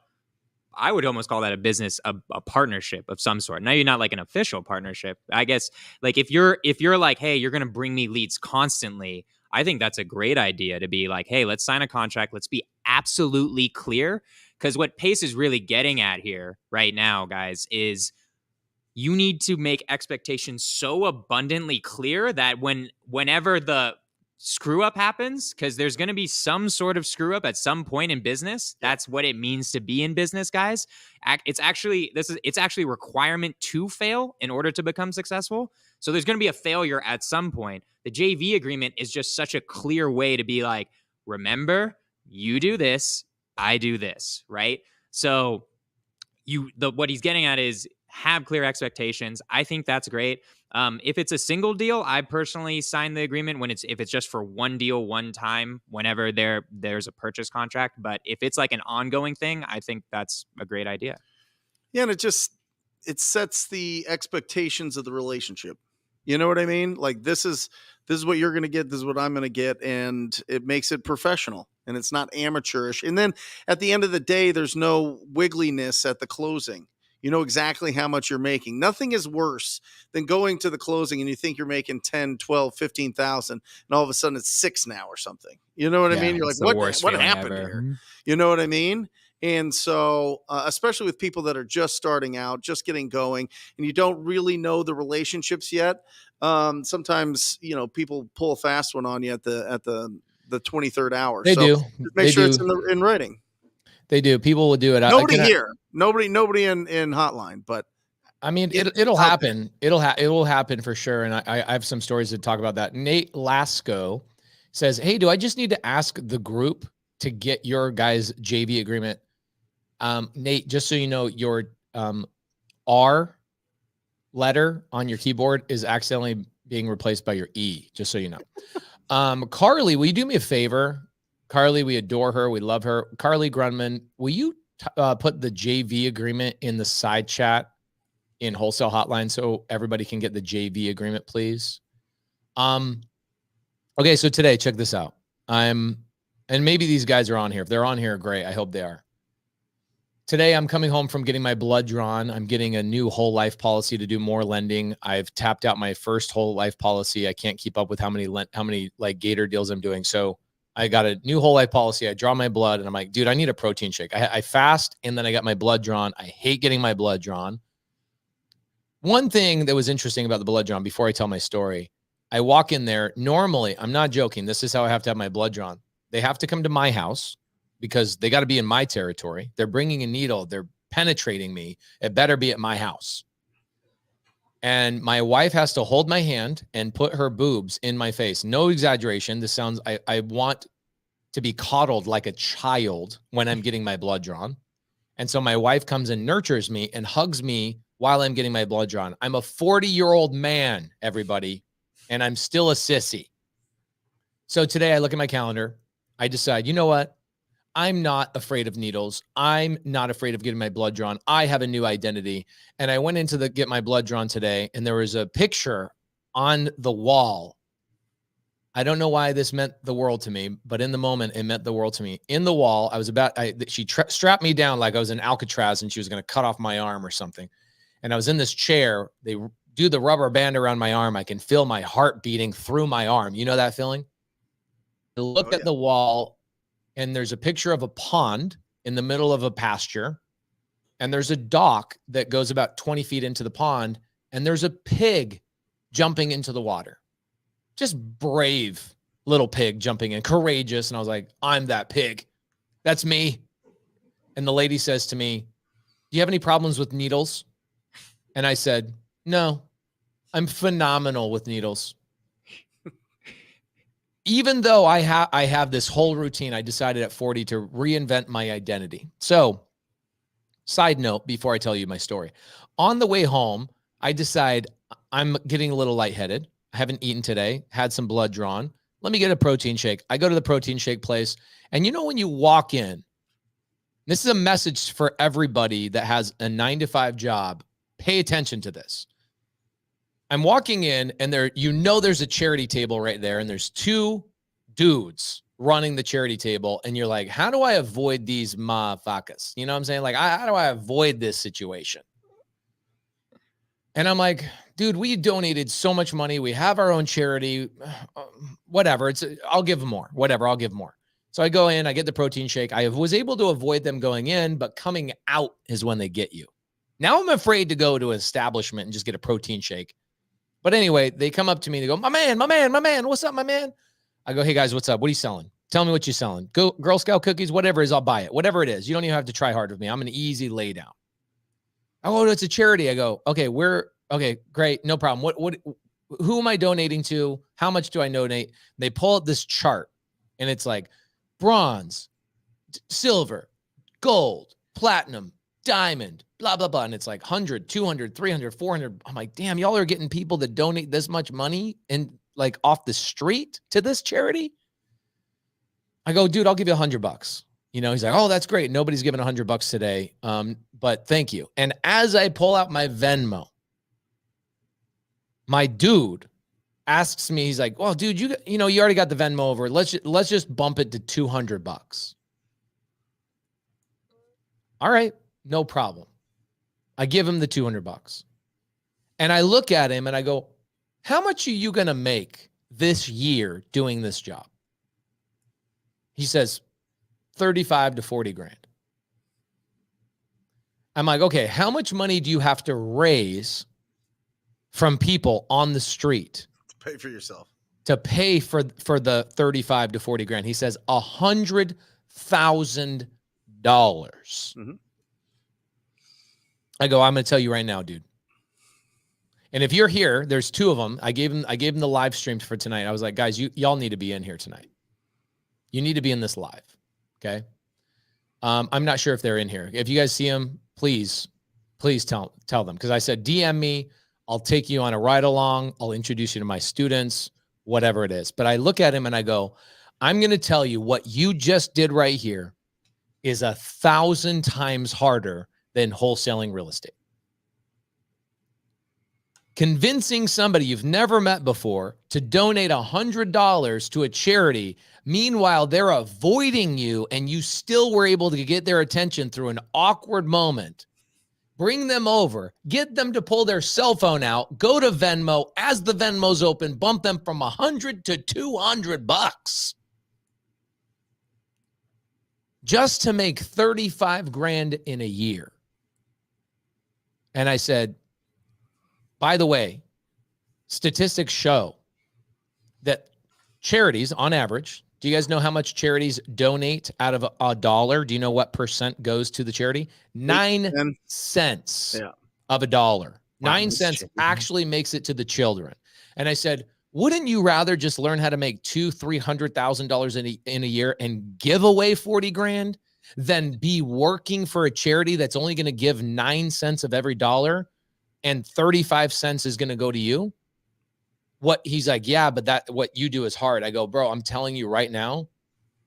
D: I would almost call that a business, a partnership of some sort. Now you're not like an official partnership. I guess like if you're like, hey, you're going to bring me leads constantly, I think that's a great idea to be like, hey, let's sign a contract. Let's be absolutely clear. Because what Pace is really getting at here right now, guys, is you need to make expectations so abundantly clear that whenever the screw up happens, because there's going to be some sort of screw up at some point in business. That's what it means to be in business, guys. It's actually requirement to fail in order to become successful. So there's going to be a failure at some point. The JV agreement is just such a clear way to be like, remember, you do this, I do this, right? So what he's getting at is have clear expectations. I think that's great. If it's a single deal, I personally sign the agreement if it's just for one deal, one time, whenever there's a purchase contract. But if it's like an ongoing thing, I think that's a great idea.
B: Yeah, and it sets the expectations of the relationship. You know what I mean? Like this is what you're going to get. This is what I'm going to get. And it makes it professional and it's not amateurish. And then at the end of the day, there's no wiggliness at the closing. You know exactly how much you're making. Nothing is worse than going to the closing and you think you're making 10, 12, 15,000 and all of a sudden it's 6 now or something. You know what I mean? You're like, what happened here? You know what I mean? And so, especially with people that are just starting out, just getting going, and you don't really know the relationships yet. Sometimes, people pull a fast one on you at the 23rd hour.
E: They do.
B: Make sure it's in writing.
E: They do. People will do it.
B: Nobody in Hotline, but
E: I mean, it'll happen. It will happen for sure. And I have some stories to talk about that. Nate Lasco says, hey, do I just need to ask the group to get your guys' JV agreement? Nate, just so you know, your R letter on your keyboard is accidentally being replaced by your E, just so you know. Carly, will you do me a favor? Carly, we adore her. We love her. Carly Grunman, will you put the JV agreement in the side chat in Wholesale Hotline so everybody can get the JV agreement, please? Okay, so today, check this out. And maybe these guys are on here. If they're on here, great. I hope they are. Today, I'm coming home from getting my blood drawn. I'm getting a new whole life policy to do more lending. I've tapped out my first whole life policy. I can't keep up with how many like Gator deals I'm doing. So I got a new whole life policy. I draw my blood and I'm like, dude, I need a protein shake. I fast and then I got my blood drawn. I hate getting my blood drawn. One thing that was interesting about the blood drawn before I tell my story, I walk in there. Normally, I'm not joking. This is how I have to have my blood drawn. They have to come to my house because they got to be in my territory. They're bringing a needle. They're penetrating me. It better be at my house. And my wife has to hold my hand and put her boobs in my face. No exaggeration. This sounds, I want to be coddled like a child when I'm getting my blood drawn. And so my wife comes and nurtures me and hugs me while I'm getting my blood drawn. I'm a 40-year-old man, everybody, and I'm still a sissy. So today I look at my calendar. I decide, you know what? I'm not afraid of needles. I'm not afraid of getting my blood drawn. I have a new identity. And I went into get my blood drawn today, and there was a picture on the wall. I don't know why this meant the world to me, but in the moment, it meant the world to me. In the wall, she strapped me down like I was in Alcatraz, and she was going to cut off my arm or something. And I was in this chair. They do the rubber band around my arm. I can feel my heart beating through my arm. You know that feeling? I looked at the wall, and there's a picture of a pond in the middle of a pasture. And there's a dock that goes about 20 feet into the pond. And there's a pig jumping into the water. Just brave little pig jumping in, courageous. And I was like, I'm that pig. That's me. And the lady says to me, do you have any problems with needles? And I said, no, I'm phenomenal with needles. Even though I have this whole routine, I decided at 40 to reinvent my identity. So, side note, before I tell you my story, on the way home, I decide I'm getting a little lightheaded. I haven't eaten today, had some blood drawn. Let me get a protein shake. I go to the protein shake place. And you know, when you walk in, this is a message for everybody that has a 9-to-5 job. Pay attention to this. I'm walking in and there's a charity table right there. And there's 2 dudes running the charity table. And you're like, how do I avoid these motherfuckers? You know what I'm saying? Like, how do I avoid this situation? And I'm like, dude, we donated so much money. We have our own charity, whatever. I'll give more, whatever. I'll give more. So I go in, I get the protein shake. I was able to avoid them going in, but coming out is when they get you. Now I'm afraid to go to an establishment and just get a protein shake. But anyway, they come up to me and they go, my man, what's up, my man? I go, hey guys, what's up? What are you selling? Tell me what you're selling. Go Girl Scout cookies, whatever it is, I'll buy it. Whatever it is. You don't even have to try hard with me. I'm an easy lay down. Oh, it's a charity. I go, okay, great. No problem. Who am I donating to? How much do I donate? They pull up this chart and it's like bronze, silver, gold, platinum, diamond, blah, blah, blah. And it's like 100, 200, 300, 400. I'm like, damn, y'all are getting people to donate this much money and like off the street to this charity. I go, dude, I'll give you $100. You know, he's like, oh, that's great. Nobody's giving $100 today. But thank you. And as I pull out my Venmo, my dude asks me, he's like, well, dude, you already got the Venmo over. Let's just bump it to $200. All right. No problem. I give him the $200. And I look at him and I go, how much are you going to make this year doing this job? He says, 35 to 40 grand. I'm like, okay, how much money do you have to raise from people on the street
B: To pay for yourself.
E: to pay for the 35 to 40 grand? He says $100,000.
B: Mm-hmm.
E: I go, I'm going to tell you right now, dude. And if you're here, there's 2 of them. I gave them the live streams for tonight. I was like, guys, y'all need to be in here tonight. You need to be in this live. Okay. I'm not sure if they're in here. If you guys see them, please tell them. Because I said, DM me. I'll take you on a ride along. I'll introduce you to my students, whatever it is. But I look at him and I go, I'm going to tell you what you just did right here is 1,000 times harder than wholesaling real estate. Convincing somebody you've never met before to donate $100 to a charity, meanwhile, they're avoiding you and you still were able to get their attention through an awkward moment. Bring them over, get them to pull their cell phone out, go to Venmo. As the Venmo's open, bump them from $100 to $200 just to make 35 grand in a year. And I said, by the way, statistics show that charities, on average, do you guys know how much charities donate out of $1? Do you know what percent goes to the charity? 9 cents of $1. Wow, 9 cents actually makes it to the children. And I said, wouldn't you rather just learn how to make $200,000-$300,000 in a year and give away 40 grand than be working for a charity that's only going to give 9 cents of every dollar and 35 cents is going to go to you? He's like, yeah, but what you do is hard. I go, bro, I'm telling you right now,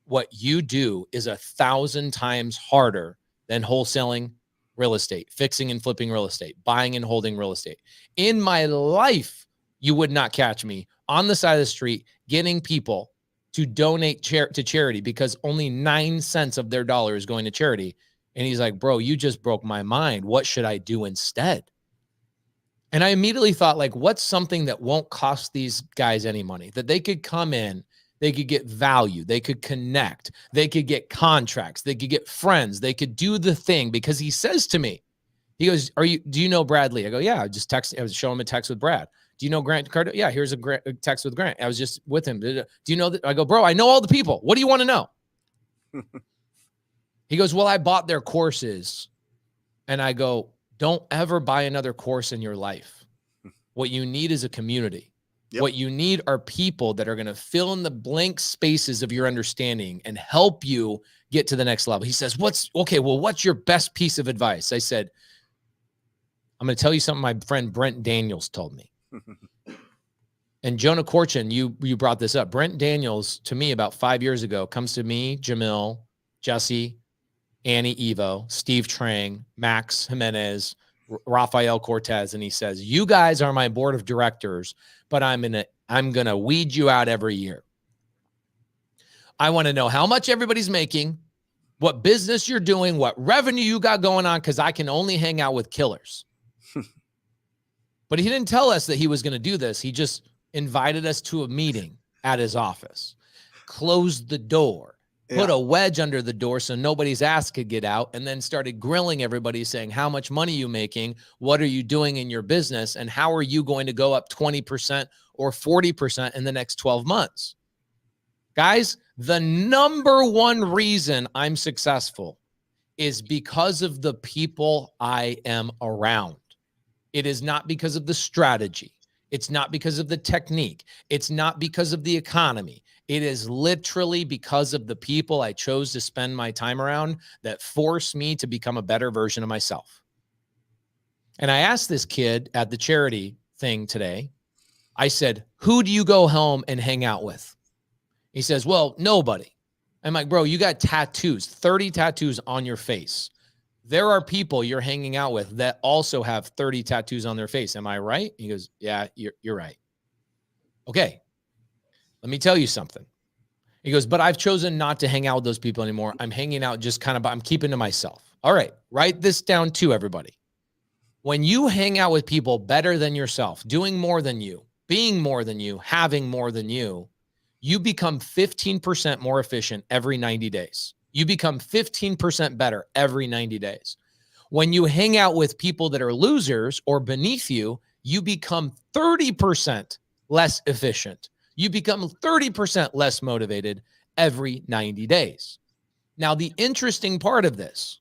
E: what you do is 1,000 times harder than wholesaling real estate, fixing and flipping real estate, buying and holding real estate. In my life, you would not catch me on the side of the street getting people to donate to charity because only 9 cents of their dollar is going to charity. And he's like, bro, you just broke my mind. What should I do instead? And I immediately thought, like, what's something that won't cost these guys any money? That they could come in, they could get value, they could connect, they could get contracts, they could get friends, they could do the thing. Because he says to me, He goes, do you know Bradley? I go, yeah, I was showing him a text with Brad. Do you know Grant Cardone? Yeah, here's a text with Grant. I was just with him. Do you know that? I go, bro, I know all the people. What do you want to know? He goes, well, I bought their courses. And I go, don't ever buy another course in your life. What you need is a community. Yep. What you need are people that are going to fill in the blank spaces of your understanding and help you get to the next level. He says, what's your best piece of advice? I said, I'm going to tell you something my friend Brent Daniels told me. And Jonah Corchin, you brought this up. Brent Daniels, to me about 5 years ago, comes to me, Jamil, Jesse, Annie Evo, Steve Trang, Max Jimenez, Rafael Cortez, and he says, you guys are my board of directors, but I'm gonna weed you out every year. I want to know how much everybody's making, what business you're doing, what revenue you got going on, because I can only hang out with killers. But he didn't tell us that he was going to do this. He just invited us to a meeting at his office, closed the door, put a wedge under the door so nobody's ass could get out, and then started grilling everybody saying, how much money are you making? What are you doing in your business? And how are you going to go up 20% or 40% in the next 12 months? Guys, the number one reason I'm successful is because of the people I am around. It is not because of the strategy. It's not because of the technique. It's not because of the economy. It is literally because of the people I chose to spend my time around that force me to become a better version of myself. And I asked this kid at the charity thing today, I said, who do you go home and hang out with? He says, well, nobody. I'm like, bro, you got tattoos, 30 tattoos on your face. There are people you're hanging out with that also have 30 tattoos on their face. Am I right? He goes, yeah, you're right. Okay. Let me tell you something. He goes, but I've chosen not to hang out with those people anymore. I'm hanging out just I'm keeping to myself. All right. Write this down too, everybody. When you hang out with people better than yourself, doing more than you, being more than you, having more than you become 15% more efficient every 90 days. You become 15% better every 90 days. When you hang out with people that are losers or beneath you, you become 30% less efficient. You become 30% less motivated every 90 days. Now, the interesting part of this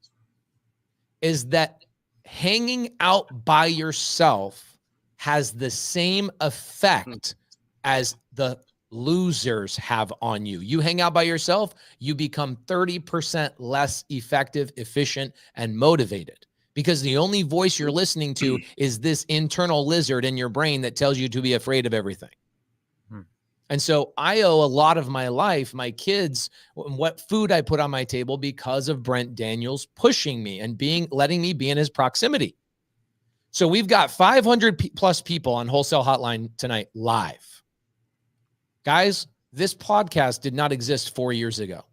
E: is that hanging out by yourself has the same effect as the losers have on you. You hang out by yourself, you become 30% less effective, efficient, and motivated because the only voice you're listening to is this internal lizard in your brain that tells you to be afraid of everything. And so I owe a lot of my life, my kids, what food I put on my table because of Brent Daniels pushing me and letting me be in his proximity. So we've got 500 plus people on Wholesale Hotline tonight live. Guys, this podcast did not exist 4 years ago.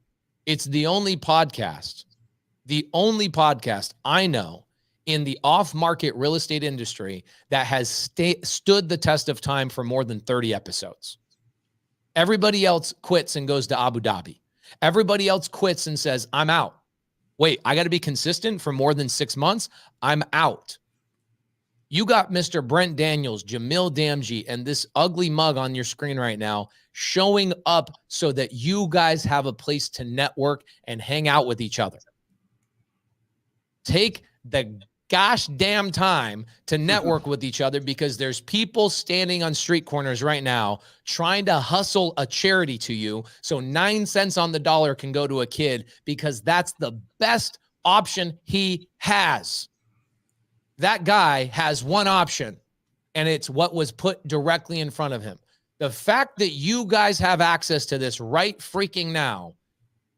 E: It's the only podcast I know in the off-market real estate industry that has stood the test of time for more than 30 episodes. Everybody else quits and goes to Abu Dhabi. Everybody else quits and says, I'm out. Wait, I got to be consistent for more than 6 months? I'm out. You got Mr. Brent Daniels, Jamil Damji, and this ugly mug on your screen right now showing up so that you guys have a place to network and hang out with each other. Take the gosh damn time to network with each other because there's people standing on street corners right now trying to hustle a charity to you so 9 cents on the dollar can go to a kid because that's the best option he has. That guy has one option, and it's what was put directly in front of him. The fact that you guys have access to this right freaking now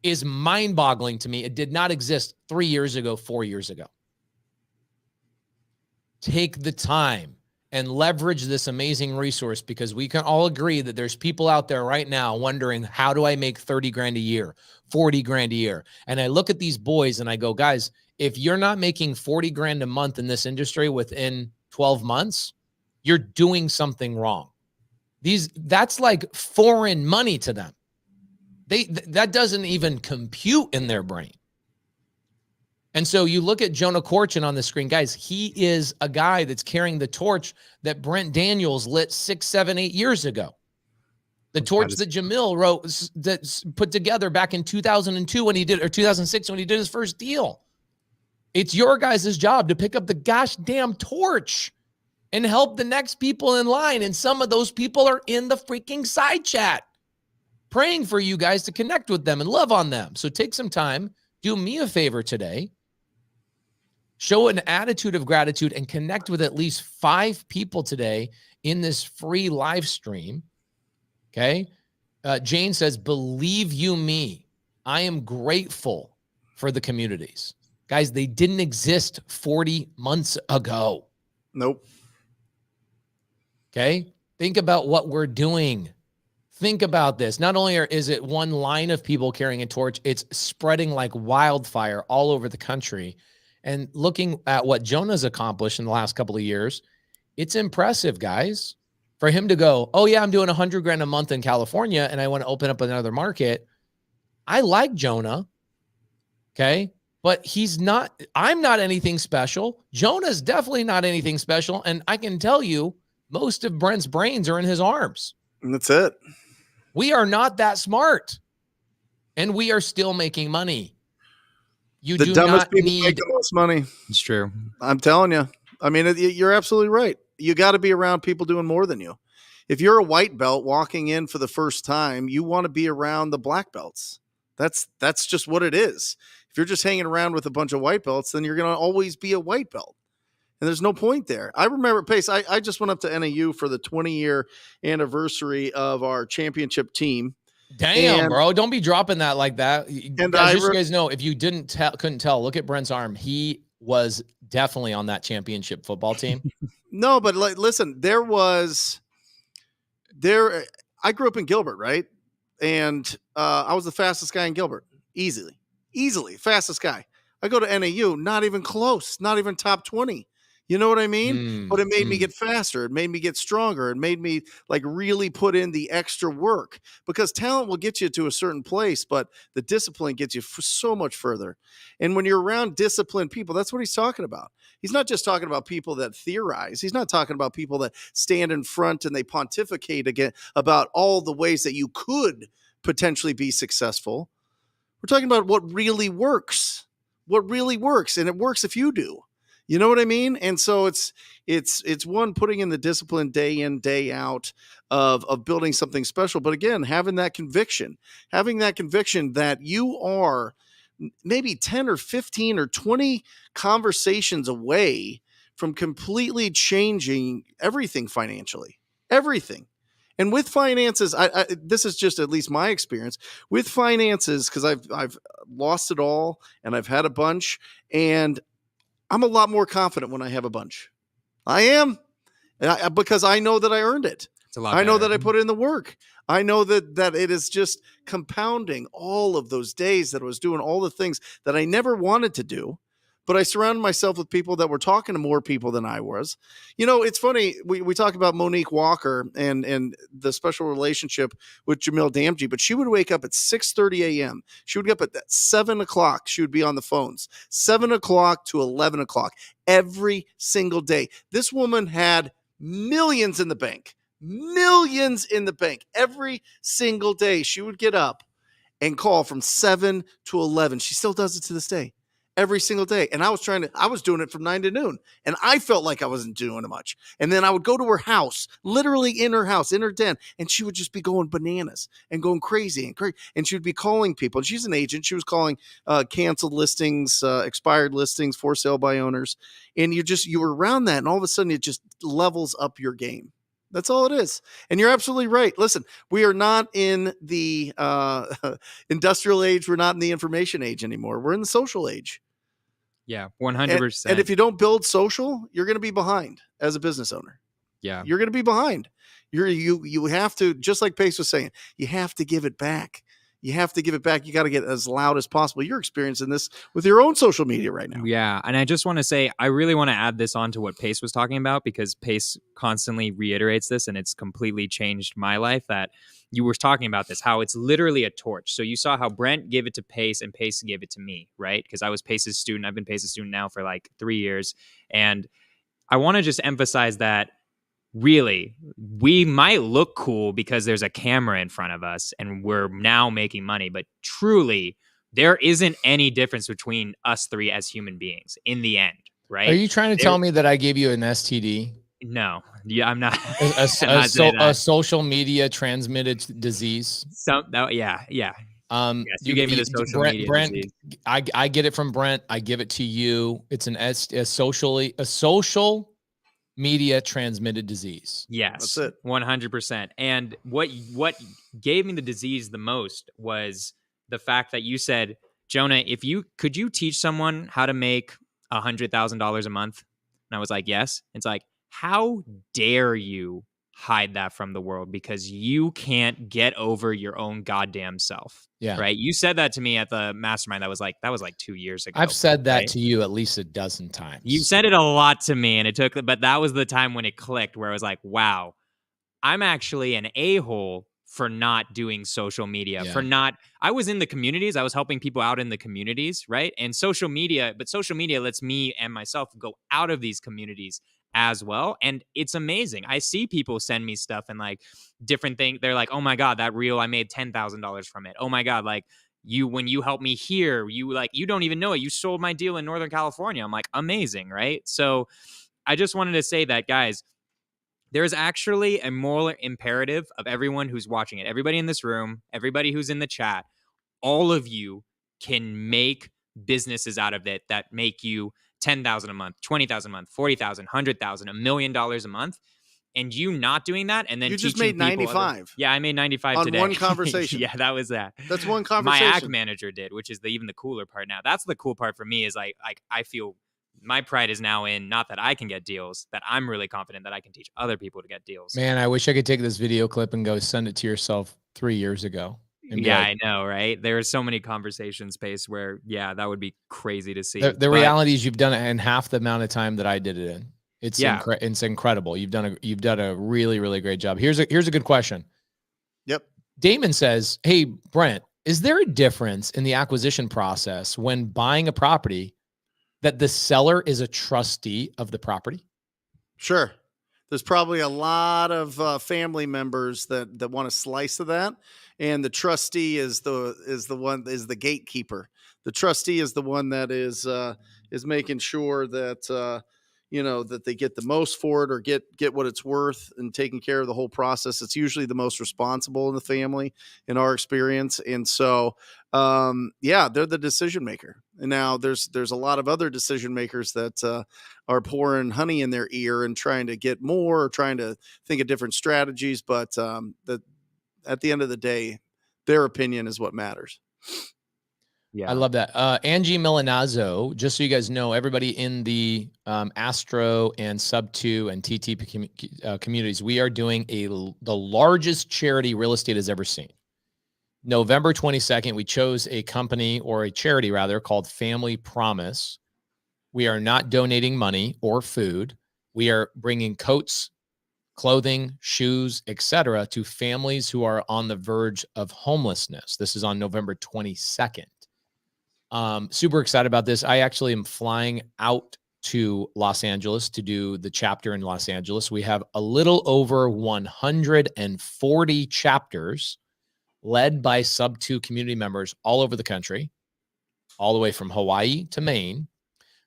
E: is mind-boggling to me. It did not exist 3 years ago, 4 years ago. Take the time and leverage this amazing resource because we can all agree that there's people out there right now wondering, how do I make 30 grand a year, 40 grand a year? And I look at these boys and I go, guys, if you're not making 40 grand a month in this industry within 12 months, you're doing something wrong. That's like foreign money to them. That doesn't even compute in their brain. And so you look at Jonah Corchin on the screen, guys, he is a guy that's carrying the torch that Brent Daniels lit 6, 7, 8 years ago. The torch that Jamil wrote, that's put together back in 2002 when he did, or 2006 when he did his first deal. It's your guys' job to pick up the gosh damn torch and help the next people in line. And some of those people are in the freaking side chat praying for you guys to connect with them and love on them. So take some time, do me a favor today. Show an attitude of gratitude and connect with at least 5 people today in this free live stream. Okay. Jane says, believe you me, I am grateful for the communities. Guys, they didn't exist 40 months ago.
B: Nope.
E: Okay. Think about what we're doing. Think about this. Not only is it one line of people carrying a torch, it's spreading like wildfire all over the country. And looking at what Jonah's accomplished in the last couple of years, it's impressive, guys. For him to go, oh yeah, I'm doing $100,000 a month in California and I want to open up another market. I like Jonah. Okay. But I'm not anything special. Jonah's definitely not anything special. And I can tell you, most of Brent's brains are in his arms.
B: And that's it.
E: We are not that smart. And we are still making money. You do not need
B: make the most money.
D: It's true.
B: I'm telling you. I mean, you're absolutely right. You got to be around people doing more than you. If you're a white belt walking in for the first time, you want to be around the black belts. That's just what it is. If you're just hanging around with a bunch of white belts, then you're going to always be a white belt. And there's no point there. I remember, Pace, I just went up to NAU for the 20-year anniversary of our championship team.
E: Damn, bro. Don't be dropping that like that. And guys, just so you guys know, if you couldn't tell, look at Brent's arm. He was definitely on that championship football team.
B: No, but listen, I grew up in Gilbert, right? And I was the fastest guy in Gilbert. Easily fastest guy. I go to NAU, not even close, not even top 20. You know what I mean? But it made me get faster. It made me get stronger. It made me like really put in the extra work, because talent will get you to a certain place, but the discipline gets you so much further. And when you're around disciplined people, that's what he's talking about. He's not just talking about people that theorize. He's not talking about people that stand in front and they pontificate again about all the ways that you could potentially be successful. We're talking about what really works, and it works if you do. You know what I mean? And so it's one, putting in the discipline day in, day out of building something special. But again, having that conviction that you are maybe 10 or 15 or 20 conversations away from completely changing everything financially, everything. And with finances, this is just at least my experience with finances, because I've lost it all and I've had a bunch, and I'm a lot more confident when I have a bunch. I am, because I know that I earned it.
D: It's a lot
B: I know
D: better.
B: that I put in the work. I know that it is just compounding all of those days that I was doing all the things that I never wanted to do, but I surrounded myself with people that were talking to more people than I was. You know, it's funny. We talk about Monique Walker and the special relationship with Jamil Damji, but she would wake up at 6:30 a.m. She would get up at 7 o'clock. She would be on the phones, 7 o'clock to 11 o'clock every single day. This woman had millions in the bank every single day. She would get up and call from 7 to 11. She still does it to this day. Every single day. And I was doing it from 9 to noon, and I felt like I wasn't doing it much. And then I would go to her house, literally in her house, in her den, and she would just be going bananas and going crazy and she would be calling people. And she's an agent. She was calling canceled listings, expired listings, for sale by owners. And you were around that, and all of a sudden it just levels up your game. That's all it is. And you're absolutely right. Listen, we are not in the industrial age. We're not in the information age anymore. We're in the social age.
D: Yeah, 100%.
B: And if you don't build social, you're going to be behind as a business owner.
D: Yeah,
B: you're going to be behind. You have to, just like Pace was saying, you have to give it back. you have to give it back. You got to get as loud as possible. You're experiencing this with your own social media right now.
D: Yeah. And I just want to say, I really want to add this on to what Pace was talking about, because Pace constantly reiterates this, and it's completely changed my life, that you were talking about this, how it's literally a torch. So you saw how Brent gave it to Pace and Pace gave it to me, right? Because I was Pace's student. I've been Pace's student now for like 3 years. And I want to just emphasize that really, we might look cool because there's a camera in front of us and we're now making money, but truly, there isn't any difference between us three as human beings in the end, right?
E: Are you trying to tell me that I gave you an STD?
D: No, yeah, I'm not.
E: A social media transmitted disease?
D: Yeah. Yes, you gave me the social media
E: Brent,
D: disease.
E: I get it from Brent. I give it to you. It's a social media transmitted disease.
D: Yes,
B: that's it.
D: 100%. And what gave me the disease the most was the fact that you said, Jonah, could you teach someone how to make $100,000 a month? And I was like, yes. It's like, how dare you hide that from the world because you can't get over your own goddamn self.
E: Yeah.
D: Right. You said that to me at the mastermind. That was like 2 years ago.
E: I've said that
D: right?
E: to you at least a dozen times.
D: You said it a lot to me, and but that was the time when it clicked, where I was like, wow, I'm actually an a-hole for not doing social media, I was in the communities. I was helping people out in the communities. Right. And social media lets me and myself go out of these communities as well. And it's amazing. I see people send me stuff and like different things. They're like, oh my God, that reel, I made $10,000 from it. Oh my God. Like when you helped me here, you don't even know it. You sold my deal in Northern California. I'm like, amazing. Right. So I just wanted to say that, guys, there's actually a moral imperative of everyone who's watching it. Everybody in this room, everybody who's in the chat, all of you can make businesses out of it that make you $10,000 a month, $20,000 a month, $40,000, $100,000, $1 million a month. And you not doing that, and then
B: you just made 95.
D: Yeah, I made 95
B: on
D: today.
B: one conversation.
D: Yeah, that was that.
B: That's one conversation.
D: My act manager did, which is even the cooler part now. That's the cool part for me is like I feel my pride is now in not that I can get deals, that I'm really confident that I can teach other people to get deals.
E: Man, I wish I could take this video clip and go send it to yourself 3 years ago.
D: Yeah, like, I know, right? There are so many conversations, Pace, where, yeah, that would be crazy to see.
E: The reality is you've done it in half the amount of time that I did it in. It's it's incredible. You've done a really, really great job. Here's a good question.
B: Yep.
E: Damon says, hey, Brent, is there a difference in the acquisition process when buying a property that the seller is a trustee of the property?
B: Sure. There's probably a lot of family members that want a slice of that, and the trustee is the gatekeeper. The trustee is the one that is making sure that that they get the most for it or get what it's worth and taking care of the whole process. It's usually the most responsible in the family in our experience. And so, they're the decision maker. And now there's a lot of other decision makers that are pouring honey in their ear and trying to get more or trying to think of different strategies. But at the end of the day, their opinion is what matters.
E: Yeah, I love that. Angie Milanazzo, just so you guys know, everybody in the Astro and Subto and TT communities, we are doing the largest charity real estate has ever seen. November 22nd, we chose a company, or a charity rather, called Family Promise. We are not donating money or food. We are bringing coats, clothing, shoes, etc., to families who are on the verge of homelessness. This is on November 22nd. Super excited about this. I actually am flying out to Los Angeles to do the chapter in Los Angeles. We have a little over 140 chapters led by Subto community members all over the country, all the way from Hawaii to Maine,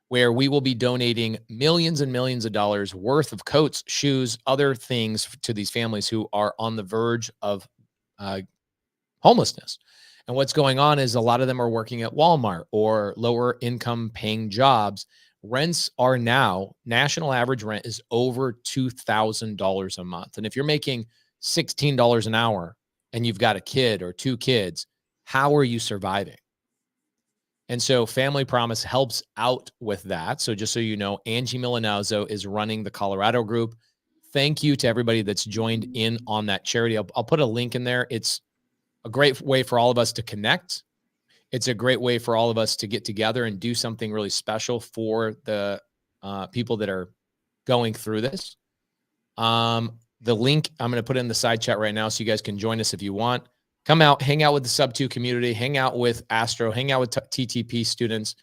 E: where we will be donating millions and millions of dollars worth of coats, shoes, other things to these families who are on the verge of homelessness. And what's going on is a lot of them are working at Walmart or lower income paying jobs. Rents are now, national average rent is over $2,000 a month. And if you're making $16 an hour and you've got a kid or two kids, how are you surviving? And so Family Promise helps out with that. So just so you know, Angie Milanazzo is running the Colorado group. Thank you to everybody that's joined in on that charity. I'll put a link in there. It's a great way for all of us to connect. It's a great way for all of us to get together and do something really special for the people that are going through this. The link I'm going to put in the side chat right now so you guys can join us if you want. Come out, hang out with the Subto community, hang out with Astro, hang out with TTP students,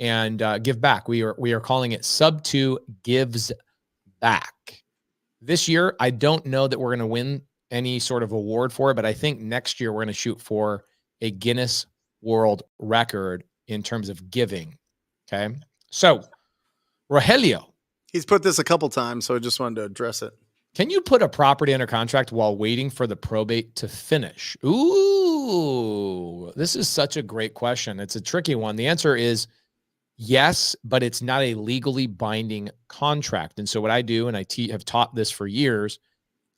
E: and give back. We are calling it Subto Gives Back. This year, I don't know that we're going to win any sort of award for it, but I think next year we're going to shoot for a Guinness World Record in terms of giving. Okay. So, Rogelio.
B: He's put this a couple times, so I just wanted to address it.
E: Can you put a property under contract while waiting for the probate to finish? Ooh, this is such a great question. It's a tricky one. The answer is yes, but it's not a legally binding contract. And so what I do, and I have taught this for years,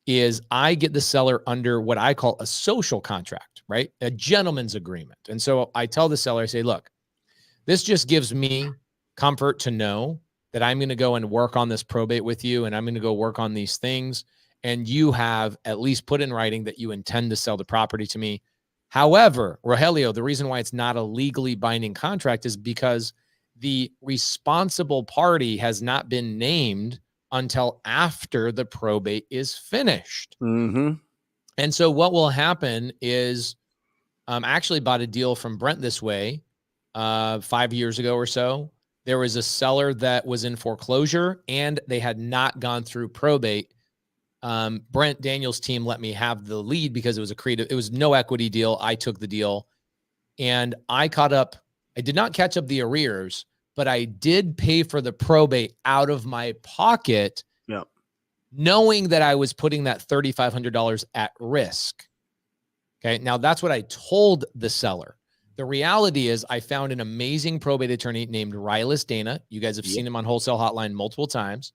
E: is I get the seller under what I call a social contract, right? A gentleman's agreement. And so I tell the seller, I say, look, this just gives me comfort to know that I'm going to go and work on this probate with you, and I'm going to go work on these things. And you have at least put in writing that you intend to sell the property to me. However, Rogelio, the reason why it's not a legally binding contract is because the responsible party has not been named until after the probate is finished.
B: Mm-hmm.
E: And so what will happen is I actually bought a deal from Brent this way 5 years ago or so. There was a seller that was in foreclosure and they had not gone through probate. Brent Daniels' team let me have the lead because it was no equity deal. I took the deal and I caught up. I did not catch up the arrears, but I did pay for the probate out of my pocket, knowing that I was putting that $3,500 at risk. Okay. Now that's what I told the seller. The reality is I found an amazing probate attorney named Rylis Dana. You guys have seen him on Wholesale Hotline multiple times.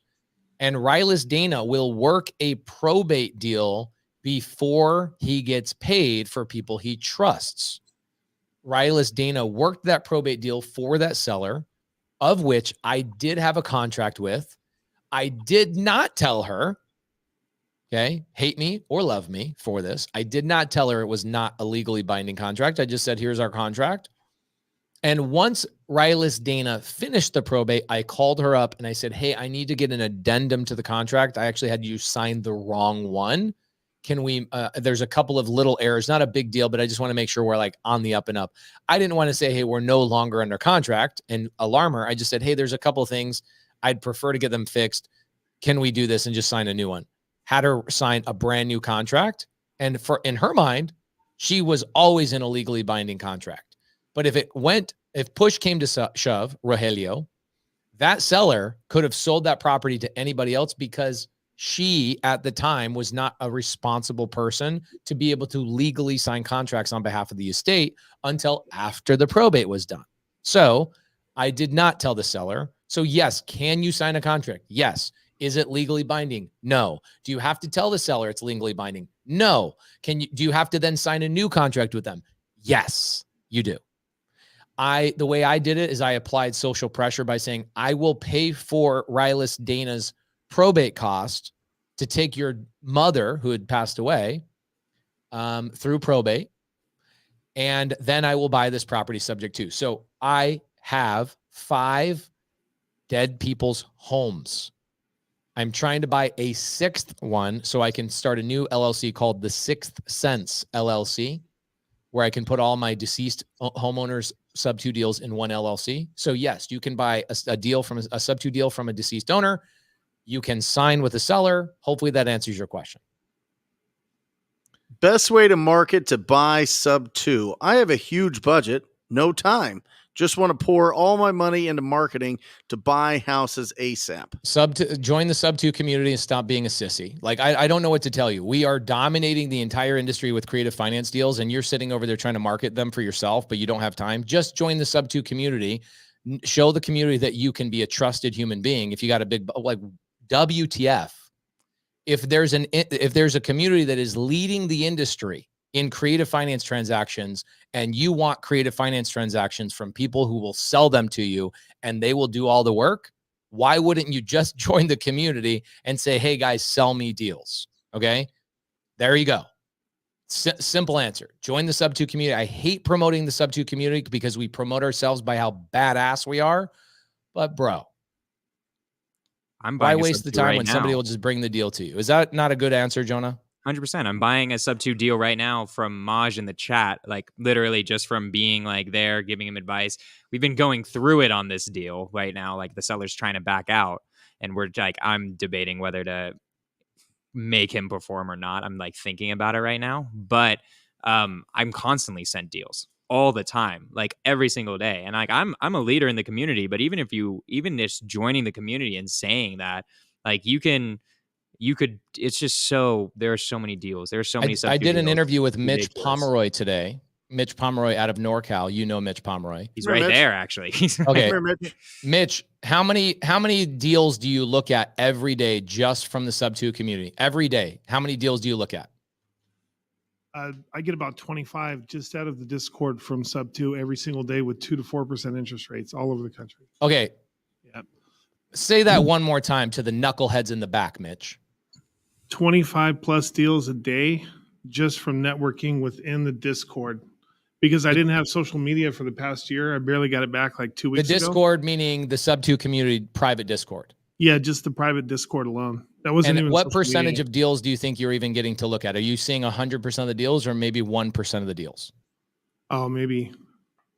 E: And Rylis Dana will work a probate deal before he gets paid for people he trusts. Rylis Dana worked that probate deal for that seller, of which I did have a contract with. I did not tell her, okay, hate me or love me for this. I did not tell her it was not a legally binding contract. I just said, here's our contract. And once Rylis Dana finished the probate, I called her up and I said, hey, I need to get an addendum to the contract. I actually had you sign the wrong one. Can we, there's a couple of little errors, not a big deal, but I just want to make sure we're like on the up and up. I didn't want to say, hey, we're no longer under contract and alarm her. I just said, hey, there's a couple of things I'd prefer to get them fixed. Can we do this and just sign a new one? Had her sign a brand new contract. And in her mind, she was always in a legally binding contract. But if push came to shove, Rogelio, that seller could have sold that property to anybody else because she at the time was not a responsible person to be able to legally sign contracts on behalf of the estate until after the probate was done. So I did not tell the seller. So yes, can you sign a contract? Yes. Is it legally binding? No. Do you have to tell the seller it's legally binding? No. Do you have to then sign a new contract with them? Yes, you do. The way I did it is I applied social pressure by saying, I will pay for Rylis Dana's probate cost to take your mother who had passed away through probate. And then I will buy this property subject to. So I have 5 dead people's homes. I'm trying to buy a 6th one so I can start a new LLC called the 6th Sense LLC, where I can put all my deceased homeowners sub-2 deals in one LLC. So yes, you can buy a deal from a sub-2 deal from a deceased owner. You can sign with a seller. Hopefully that answers your question.
B: Best way to market to buy sub-2. I have a huge budget, no time. Just want to pour all my money into marketing to buy houses ASAP.
E: Join the sub-2 community and stop being a sissy. Like, I don't know what to tell you. We are dominating the entire industry with creative finance deals, and you're sitting over there trying to market them for yourself, but you don't have time. Just join the sub-2 community. Show the community that you can be a trusted human being. If you got a big, like WTF, if there's a community that is leading the industry in creative finance transactions, and you want creative finance transactions from people who will sell them to you and they will do all the work, why wouldn't you just join the community and say, hey guys, sell me deals? Okay, there you go. Simple answer. Join the Subto community. I hate promoting the Subto community because we promote ourselves by how badass we are. But bro, why waste the time when somebody will just bring the deal to you? Is that not a good answer, Jonah?
D: 100%. I'm buying a Subto deal right now from Maj in the chat, like literally just from being like there, giving him advice. We've been going through it on this deal right now. Like the seller's trying to back out, and we're like, I'm debating whether to make him perform or not. I'm like thinking about it right now, but I'm constantly sent deals all the time, like every single day. And like I'm a leader in the community, but even just joining the community and saying that, like you could, it's just so, there are so many deals. There are so many.
E: I did an interview with Mitch Pomeroy today. Mitch Pomeroy out of NorCal. You know Mitch Pomeroy.
D: He's right there, actually.
E: Okay. Mitch, how many deals do you look at every day just from the Subto community? Every day. How many deals do you look at?
F: I get about 25 just out of the Discord from Subto every single day with 2 to 4% interest rates all over the country.
E: Okay.
F: Yep.
E: Say that one more time to the knuckleheads in the back, Mitch.
F: 25 plus deals a day just from networking within the Discord. Because I didn't have social media for the past year. I barely got it back like 2 weeks ago.
E: The Discord meaning the Subto community private Discord.
F: Yeah, just the private Discord alone. That wasn't even.
E: What percentage of deals do you think you're even getting to look at? Are you seeing 100% of the deals or maybe 1% of the deals?
F: Oh, probably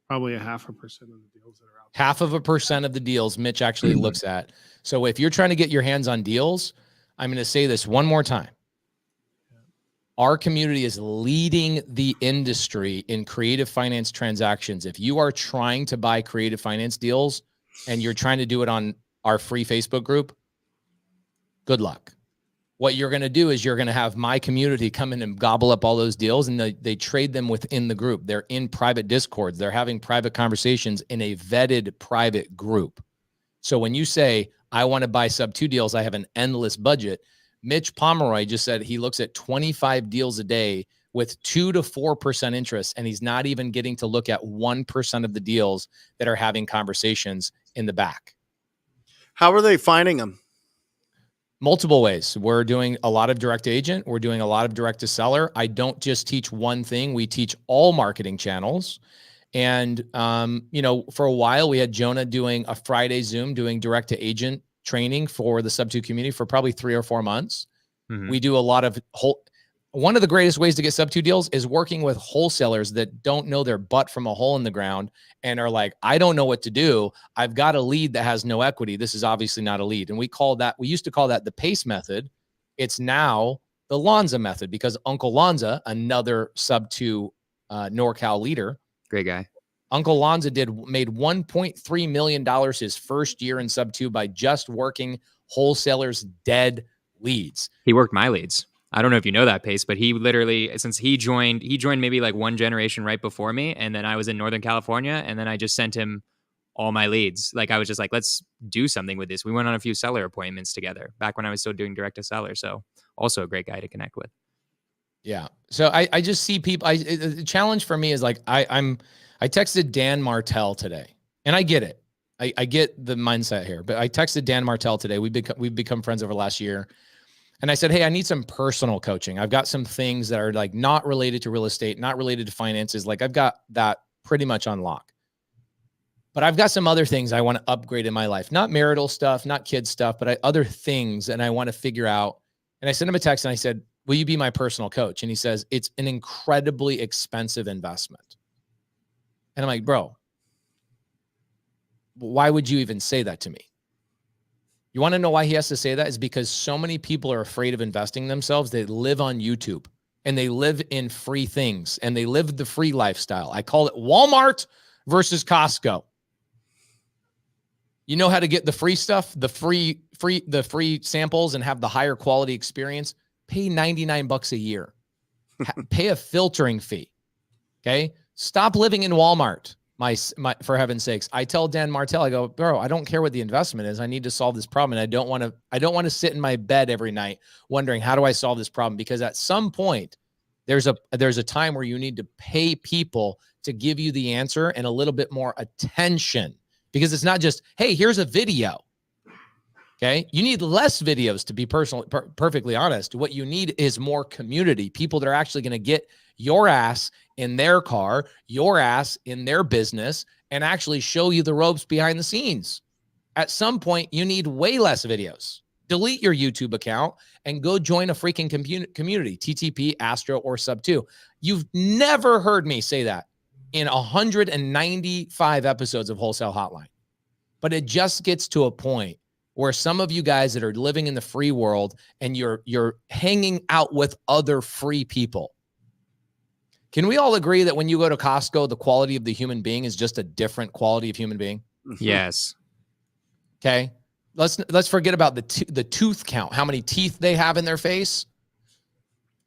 F: 0.5% of the deals that are out there.
E: 0.5% of the deals Mitch actually looks at. So if you're trying to get your hands on deals, I'm going to say this one more time. Our community is leading the industry in creative finance transactions. If you are trying to buy creative finance deals and you're trying to do it on our free Facebook group, good luck. What you're going to do is you're going to have my community come in and gobble up all those deals, and they trade them within the group. They're in private Discords. They're having private conversations in a vetted private group. So when you say, I want to buy Subto deals, I have an endless budget. Mitch Pomeroy just said he looks at 25 deals a day with 2 to 4% interest, and he's not even getting to look at 1% of the deals that are having conversations in the back.
B: How are they finding them?
E: Multiple ways. We're doing a lot of direct to agent. We're doing a lot of direct to seller. I don't just teach one thing. We teach all marketing channels. And, for a while we had Jonah doing a Friday Zoom, doing direct to agent training for the Subto community for probably 3 or 4 months. Mm-hmm. We do a lot of one of the greatest ways to get Subto deals is working with wholesalers that don't know their butt from a hole in the ground and are like, I don't know what to do. I've got a lead that has no equity. This is obviously not a lead. And we used to call that the PACE method. It's now the Lanza method because Uncle Lanza, another Subto NorCal leader.
D: Great guy.
E: Uncle Lanza made $1.3 million his first year in Subto by just working wholesalers' dead leads.
D: He worked my leads. I don't know if you know that, Pace, but he literally, since he joined maybe like one generation right before me. And then I was in Northern California, and then I just sent him all my leads. Like I was just like, let's do something with this. We went on a few seller appointments together back when I was still doing direct to seller. So also a great guy to connect with.
E: Yeah. So I just see people, the challenge for me is like, I texted Dan Martell today, and I get it. I get the mindset here, but I texted Dan Martell today. We've become friends over the last year. And I said, hey, I need some personal coaching. I've got some things that are like not related to real estate, not related to finances. Like I've got that pretty much on lock. But I've got some other things I want to upgrade in my life. Not marital stuff, not kids stuff, but other things that I want to figure out. And I sent him a text and I said, will you be my personal coach? And he says, it's an incredibly expensive investment. And I'm like, bro, why would you even say that to me? You want to know why he has to say that? Is because so many people are afraid of investing themselves. They live on YouTube and they live in free things and they live the free lifestyle. I call it Walmart versus Costco. You know how to get the free stuff, the free samples and have the higher quality experience? Pay $99 a year. Pay a filtering fee. Okay? Stop living in Walmart. For heaven's sakes. I tell Dan Martell, I go, bro, I don't care what the investment is. I need to solve this problem. And I don't want to sit in my bed every night wondering, how do I solve this problem? Because at some point there's a time where you need to pay people to give you the answer and a little bit more attention, because it's not just, hey, here's a video. Okay. You need less videos, to be perfectly honest. What you need is more community, people that are actually going to get your ass in their car, your ass in their business, and actually show you the ropes behind the scenes. At some point, you need way less videos. Delete your YouTube account and go join a freaking community, TTP, Astro, or Subto. You've never heard me say that in 195 episodes of Wholesale Hotline. But it just gets to a point where some of you guys that are living in the free world and you're hanging out with other free people. Can we all agree that when you go to Costco, the quality of the human being is just a different quality of human being?
D: Yes.
E: Okay. Let's forget about the tooth count, how many teeth they have in their face.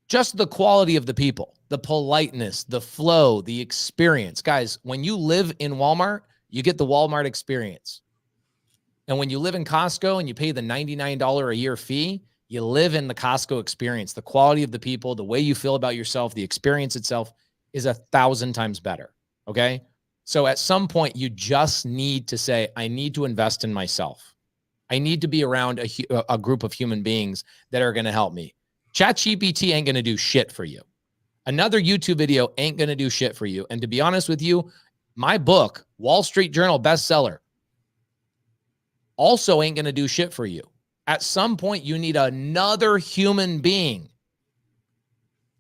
E: Just the quality of the people, the politeness, the flow, the experience. Guys, when you live in Walmart, you get the Walmart experience. And when you live in Costco and you pay the $99 a year fee, you live in the Costco experience. The quality of the people, the way you feel about yourself, the experience itself is 1,000 times better. Okay. So at some point, you just need to say, I need to invest in myself. I need to be around a group of human beings that are going to help me. ChatGPT ain't going to do shit for you. Another YouTube video ain't going to do shit for you. And to be honest with you, my book, Wall Street Journal bestseller, also ain't going to do shit for you. At some point, you need another human being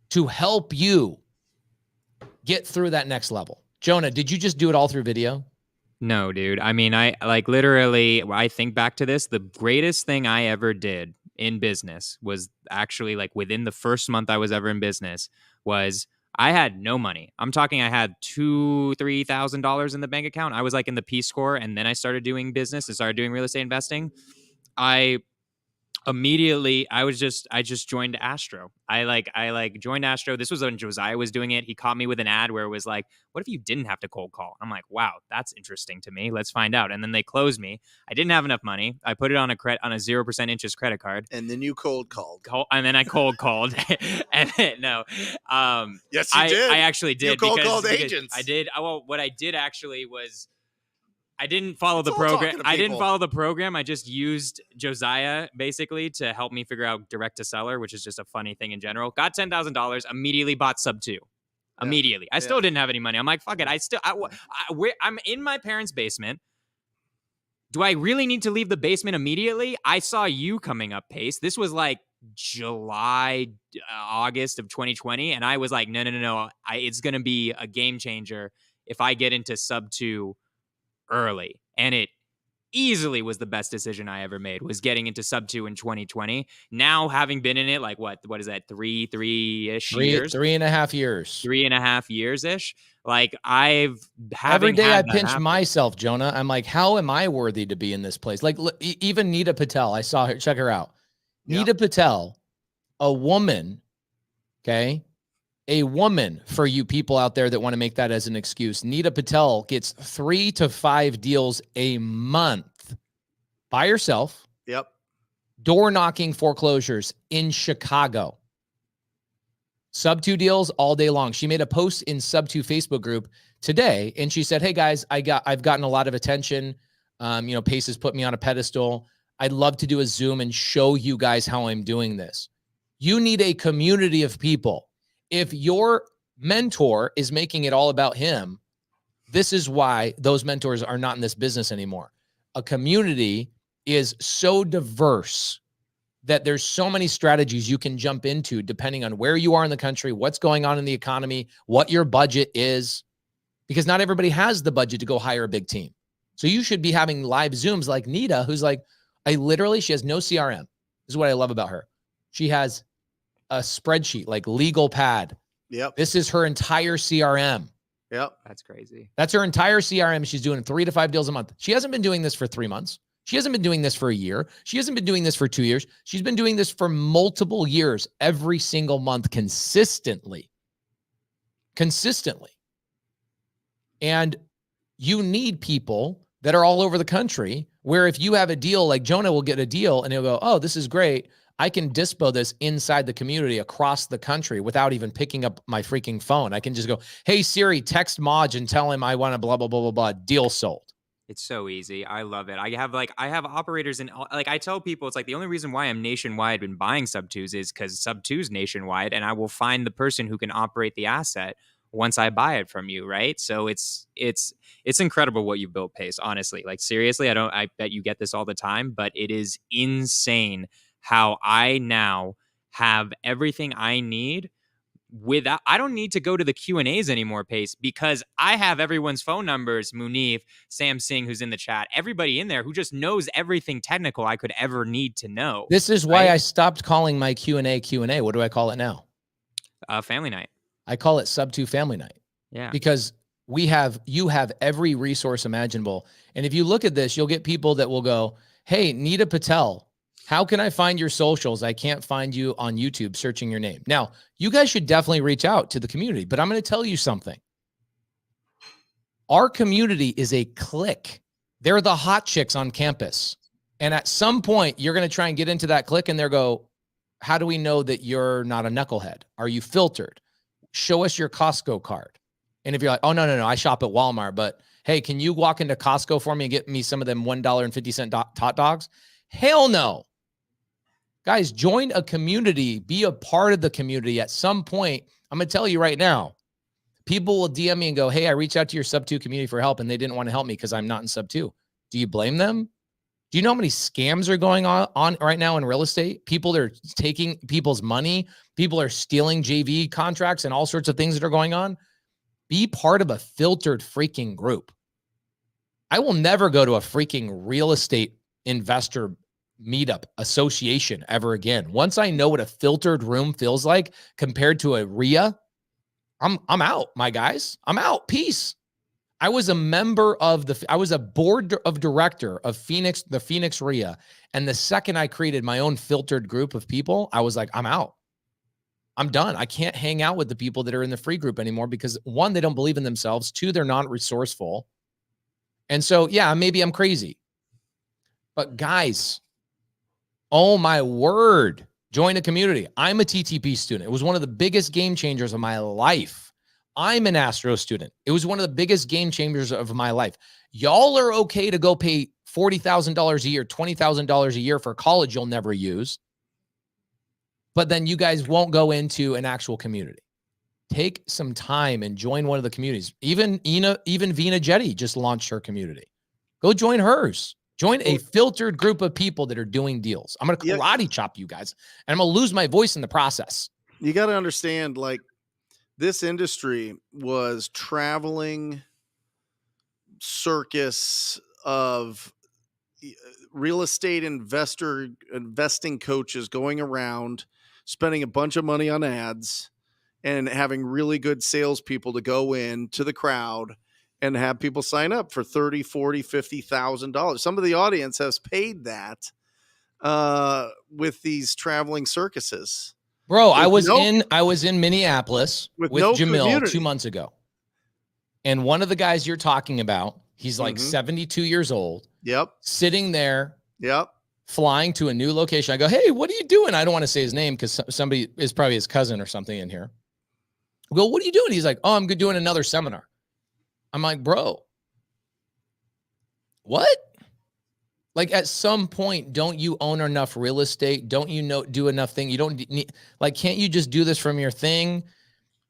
E: to help you get through that next level. Jonah, did you just do it all through video?
D: No, dude. I mean, I think back to this. The greatest thing I ever did in business was actually like within the first month I was ever in business was I had no money. I'm talking I had $2,000-$3,000 in the bank account. I was like in the Peace Corps, and then I started doing business and started doing real estate investing. I just joined Astro. I joined Astro. This was when Josiah was doing it. He caught me with an ad where it was like, what if you didn't have to cold call? I'm like, wow, that's interesting to me. Let's find out. And then they closed me. I didn't have enough money. I put it on a 0% interest credit card.
B: And then you cold called.
D: And then I cold called. And no.
B: Yes, you did.
D: I actually did.
B: You cold called agents.
D: I did. Well, what I did actually was I didn't follow the
B: It's all
D: program.
B: talking to
D: I didn't
B: people.
D: follow the program. I just used Josiah basically to help me figure out direct to seller, which is just a funny thing in general. Got $10,000. Immediately bought Subto. Immediately. I still didn't have any money. I'm like, fuck it. I'm in my parents' basement. Do I really need to leave the basement immediately? I saw you coming up, Pace. This was like July, August of 2020, and I was like, no. It's gonna be a game changer if I get into Subto early. And it easily was the best decision I ever made, was getting into Subto in 2020. Now, having been in it, like what is that, three-ish years?
E: 3.5 years.
D: 3.5 years-ish. Like
E: every day I pinch myself, Jonah. I'm like, how am I worthy to be in this place? Like even Nita Patel, I saw her, check her out.
B: Yeah.
E: Nita Patel, a woman, okay? A woman, for you people out there that want to make that as an excuse. Nita Patel gets 3 to 5 deals a month by herself.
B: Yep.
E: Door knocking foreclosures in Chicago. Subto deals all day long. She made a post in Subto Facebook group today, and she said, "Hey guys, I've gotten a lot of attention. Pace has put me on a pedestal. I'd love to do a Zoom and show you guys how I'm doing this." You need a community of people. If your mentor is making it all about him, this is why those mentors are not in this business anymore. A community is so diverse that there's so many strategies you can jump into depending on where you are in the country, what's going on in the economy, what your budget is, because not everybody has the budget to go hire a big team. So you should be having live Zooms like Nita, who's like, she has no CRM. This is what I love about her. She has a spreadsheet, like legal pad.
B: Yep.
E: This is her entire CRM.
B: Yep.
D: That's crazy.
E: That's her entire CRM. She's doing 3 to 5 deals a month. She hasn't been doing this for 3 months. She hasn't been doing this for a year. She hasn't been doing this for 2 years. She's been doing this for multiple years, every single month, consistently. And you need people that are all over the country where if you have a deal, like Jonah will get a deal and he'll go, "Oh, this is great. I can dispo this inside the community across the country without even picking up my freaking phone. I can just go, hey, Siri, text Maj and tell him I want a blah, blah, blah, blah, blah, deal sold."
D: It's so easy. I love it. I have operators in like I tell people it's like the only reason why I'm nationwide and buying sub twos is because sub two's nationwide, and I will find the person who can operate the asset once I buy it from you, right? So it's incredible what you built, Pace. Honestly, like seriously, I bet you get this all the time, but it is insane how I now have everything I need without I don't need to go to the Q&As anymore, Pace, because I have everyone's phone numbers, Munif, Sam Singh, who's in the chat, everybody in there who just knows everything technical I could ever need to know.
E: This is why I stopped calling my Q&A. What do I call it now?
D: Family night.
E: I call it Sub 2 Family Night.
D: Yeah.
E: Because you have every resource imaginable. And if you look at this, you'll get people that will go, hey, Nita Patel, how can I find your socials? I can't find you on YouTube searching your name. Now, you guys should definitely reach out to the community, but I'm going to tell you something. Our community is a clique. They're the hot chicks on campus. And at some point, you're going to try and get into that clique and they'll go, how do we know that you're not a knucklehead? Are you filtered? Show us your Costco card. And if you're like, oh, no, I shop at Walmart, but hey, can you walk into Costco for me and get me some of them $1.50 hot dogs? Hell no. Guys, join a community, be a part of the community. At some point, I'm going to tell you right now, people will DM me and go, hey, I reached out to your sub 2 community for help and they didn't want to help me because I'm not in sub 2. Do you blame them? Do you know how many scams are going on right now in real estate? People are taking people's money. People are stealing JV contracts and all sorts of things that are going on. Be part of a filtered freaking group. I will never go to a freaking real estate investor meetup association ever again. Once I know what a filtered room feels like compared to a RIA, I'm out, my guys. I'm out. Peace. I was a member of I was a board of director of the Phoenix RIA. And the second I created my own filtered group of people, I was like, I'm out. I'm done. I can't hang out with the people that are in the free group anymore because one, they don't believe in themselves. Two, they're not resourceful. And so, yeah, maybe I'm crazy. But guys, oh my word, join a community. I'm a TTP student. It was one of the biggest game changers of my life. I'm an Astro student. It was one of the biggest game changers of my life. Y'all are okay to go pay $40,000 a year, $20,000 a year for college you'll never use. But then you guys won't go into an actual community. Take some time and join one of the communities. Even Vina Jetty just launched her community. Go join hers. Join a filtered group of people that are doing deals. I'm going to karate chop you guys, and I'm going to lose my voice in the process.
B: You got to understand, like, this industry was traveling circus of real estate investing coaches going around, spending a bunch of money on ads and having really good salespeople to go in to the crowd and have people sign up for $30,000, $40,000, $50,000. Some of the audience has paid that with these traveling circuses.
E: Bro, I was in Minneapolis with Jamil
B: community
E: 2 months ago. And one of the guys you're talking about, he's like 72 years old.
B: Yep.
E: Sitting there.
B: Yep.
E: Flying to a new location. I go, hey, what are you doing? I don't want to say his name because somebody is probably his cousin or something in here. I go, what are you doing? He's like, oh, I'm doing another seminar. I'm like, bro, what? Like, at some point, don't you own enough real estate? Don't you do enough thing? You don't need, like, can't you just do this from your thing?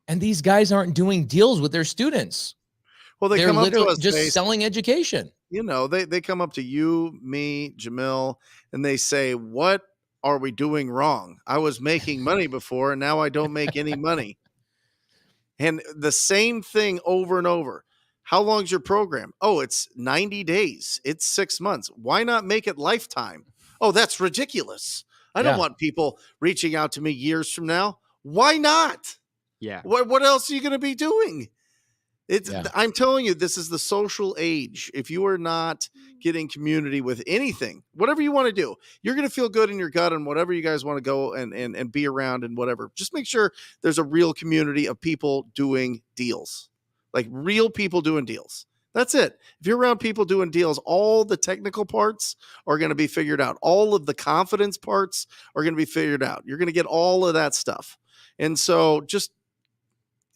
E: And these guys aren't doing deals with their students.
B: Well, they're come literally up to us,
E: just selling education.
B: You know, they come up to you, me, Jamil, and they say, what are we doing wrong? I was making money before, and now I don't make any money. And the same thing over and over. How long's your program? Oh, it's 90 days. It's 6 months. Why not make it lifetime? Oh, that's ridiculous. I don't want people reaching out to me years from now. Why not?
D: Yeah.
B: What else are you going to be doing? I'm telling you, this is the social age. If you are not getting community with anything, whatever you want to do, you're going to feel good in your gut and whatever you guys want to go and be around and whatever. Just make sure there's a real community of people doing deals, like real people doing deals. That's it. If you're around people doing deals, all the technical parts are going to be figured out. All of the confidence parts are going to be figured out. You're going to get all of that stuff. And so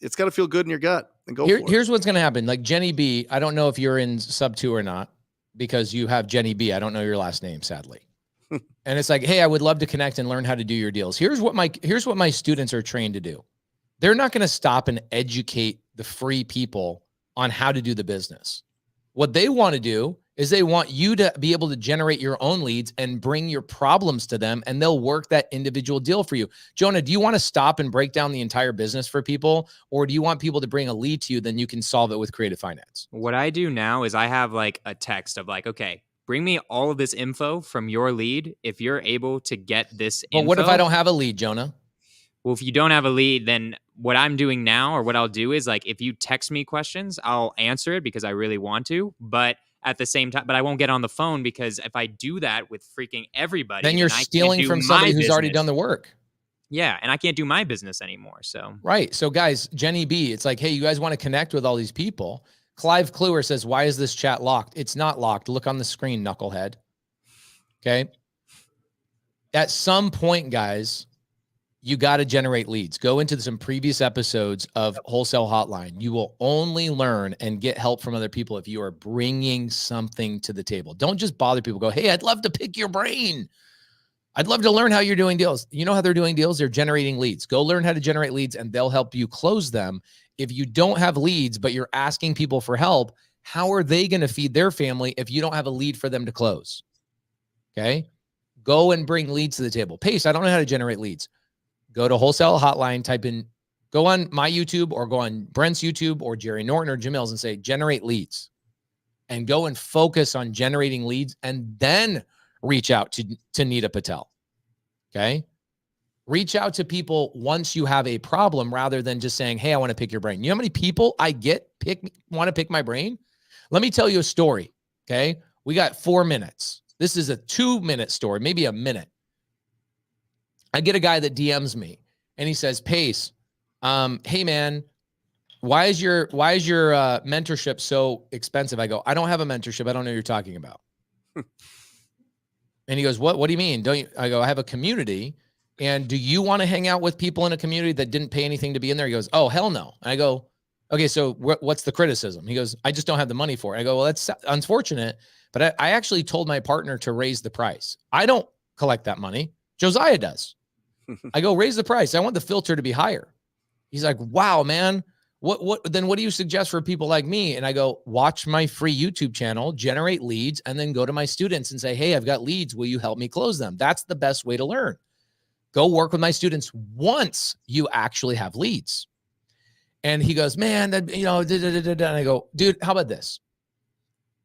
B: it's got to feel good in your gut and go for it.
E: Here's what's going to happen. Like Jenny B, I don't know if you're in sub 2 or not. because you have Jenny B. I don't know your last name, sadly. And it's like, hey, I would love to connect and learn how to do your deals. Here's what my students are trained to do. They're not going to stop and educate the free people on how to do the business. What they want to do is they want you to be able to generate your own leads and bring your problems to them, and they'll work that individual deal for you. Jonah, do you want to stop and break down the entire business for people, or do you want people to bring a lead to you, then you can solve it with creative finance?
D: What I do now is I have like a text of like, okay, bring me all of this info from your lead if you're able to get this info.
E: Well, what if I don't have a lead, Jonah?
D: Well, if you don't have a lead, then what I'm doing now, or what I'll do is like, if you text me questions, I'll answer it because I really want to, but at the same time, but I won't get on the phone, because if I do that with freaking everybody,
E: then you're stealing from somebody who's already done the work.
D: Yeah, and I can't do my business anymore. So
E: right. So guys, Jenny B, it's like, hey, you guys want to connect with all these people. Clive Kluwer says, why is this chat locked? It's not locked. Look on the screen, knucklehead. Okay. At some point, guys, you got to generate leads. Go into some previous episodes of Wholesale Hotline. You will only learn and get help from other people if you are bringing something to the table. Don't just bother people. Go, hey, I'd love to pick your brain. I'd love to learn how you're doing deals. You know how they're doing deals? They're generating leads. Go learn how to generate leads, and they'll help you close them. If you don't have leads, but you're asking people for help, how are they going to feed their family if you don't have a lead for them to close? Okay. Go and bring leads to the table. Pace, I don't know how to generate leads. Go to Wholesale Hotline, type in, go on my YouTube or go on Brent's YouTube or Jerry Norton or Jamil's and say, generate leads, and go and focus on generating leads, and then reach out to Nita Patel. Okay. Reach out to people once you have a problem, rather than just saying, hey, I want to pick your brain. You know how many people I get want to pick my brain? Let me tell you a story. Okay. We got 4 minutes. This is a 2-minute story, maybe a minute. I get a guy that DMs me and he says, Pace, hey man, why is your mentorship so expensive? I go, I don't have a mentorship. I don't know what you're talking about. And he goes, what do you mean? Don't you? I go, I have a community. And do you want to hang out with people in a community that didn't pay anything to be in there? He goes, oh, hell no. And I go, okay, so what's the criticism? He goes, I just don't have the money for it. I go, well, that's unfortunate, but I actually told my partner to raise the price. I don't collect that money. Josiah does. I go, raise the price. I want the filter to be higher. He's like, wow, man. What do you suggest for people like me? And I go, watch my free YouTube channel, generate leads, and then go to my students and say, hey, I've got leads. Will you help me close them? That's the best way to learn. Go work with my students once you actually have leads. And he goes, man, that, you know, and I go, dude, how about this?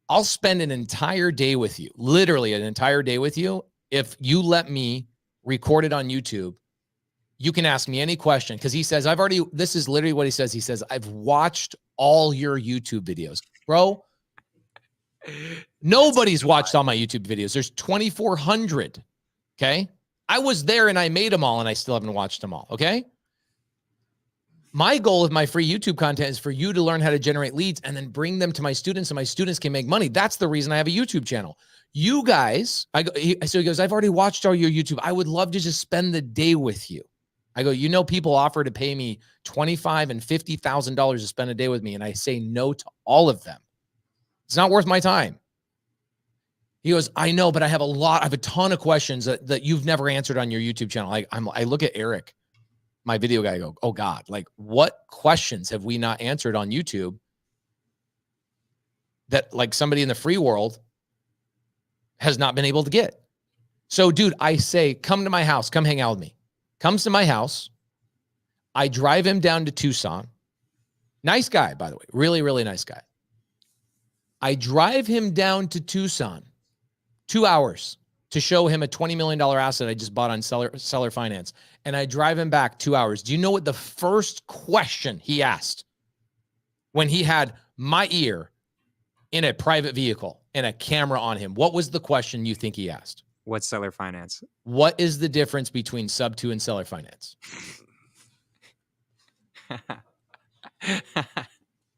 E: I'll spend an entire day with you, literally an entire day with you. If you let me record it on YouTube, you can ask me any question. Cause he says, this is literally what he says. He says, I've watched all your YouTube videos, bro. Nobody's watched all my YouTube videos. There's 2,400. Okay. I was there and I made them all and I still haven't watched them all. Okay. My goal with my free YouTube content is for you to learn how to generate leads and then bring them to my students, and my students can make money. That's the reason I have a YouTube channel. You guys, so he goes, I've already watched all your YouTube. I would love to just spend the day with you. I go, you know, people offer to pay me $25,000 and $50,000 to spend a day with me. And I say no to all of them. It's not worth my time. He goes, I know, but I have a ton of questions that you've never answered on your YouTube channel. I look at Eric, my video guy, I go, oh God, like what questions have we not answered on YouTube that like somebody in the free world has not been able to get? So dude, I say, come to my house, come hang out with me. Comes to my house. I drive him down to Tucson. Nice guy, by the way, really, really nice guy. I drive him down to Tucson, 2 hours to show him a $20 million asset I just bought on seller finance. And I drive him back 2 hours. Do you know what the first question he asked when he had my ear in a private vehicle and a camera on him? What was the question you think he asked?
D: What's seller finance?
E: What is the difference between subto and seller finance?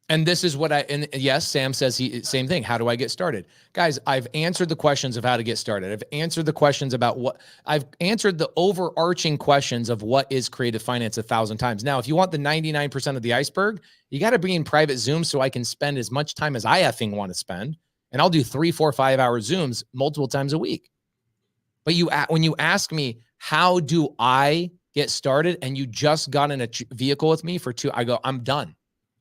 E: And this is what and yes, Sam says same thing. How do I get started? Guys, I've answered the questions of how to get started. I've answered the questions about I've answered the overarching questions of what is creative finance 1,000 times. Now, if you want the 99% of the iceberg, you got to be in private Zoom so I can spend as much time as I effing want to spend. And I'll do 3, 4, 5 hour Zooms multiple times a week. But when you ask me, how do I get started? And you just got in a vehicle with me for 2, I go, I'm done.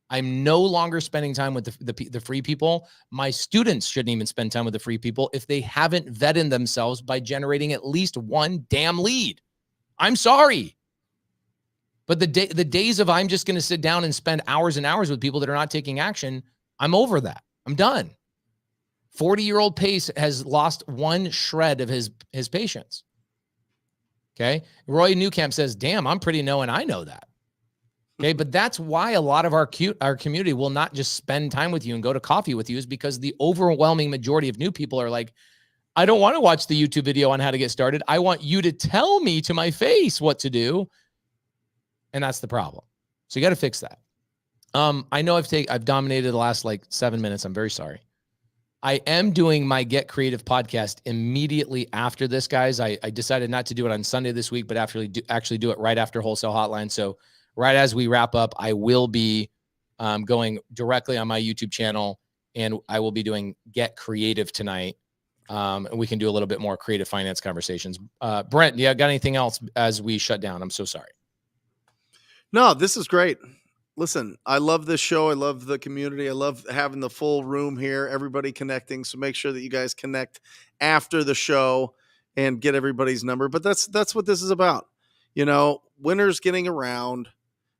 E: I'm no longer spending time with the free people. My students shouldn't even spend time with the free people if they haven't vetted themselves by generating at least one damn lead. I'm sorry. But the days of I'm just going to sit down and spend hours and hours with people that are not taking action, I'm over that. I'm done. 40-year-old Pace has lost one shred of his patience. Okay. Roy Newcamp says, damn, I'm pretty and I know that. Okay. But that's why a lot of our community will not just spend time with you and go to coffee with you, is because the overwhelming majority of new people are like, I don't want to watch the YouTube video on how to get started. I want you to tell me to my face what to do. And that's the problem. So you got to fix that. I know I've dominated the last 7 minutes. I'm very sorry. I am doing my Get Creative podcast immediately after this, guys. I decided not to do it on Sunday this week, but actually do it right after Wholesale Hotline. So right as we wrap up, I will be going directly on my YouTube channel, and I will be doing Get Creative tonight. And we can do a little bit more creative finance conversations. Brent, got anything else as we shut down? I'm so sorry.
B: No, this is great. Listen, I love this show. I love the community. I love having the full room here, everybody connecting. So make sure that you guys connect after the show and get everybody's number. But that's what this is about. Winners getting around,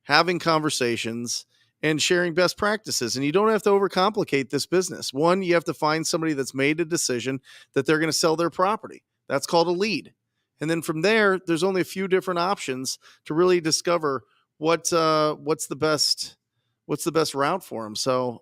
B: having conversations, and sharing best practices. And you don't have to overcomplicate this business. One, you have to find somebody that's made a decision that they're going to sell their property. That's called a lead. And then from there, there's only a few different options to really discover what's the best route for them. So,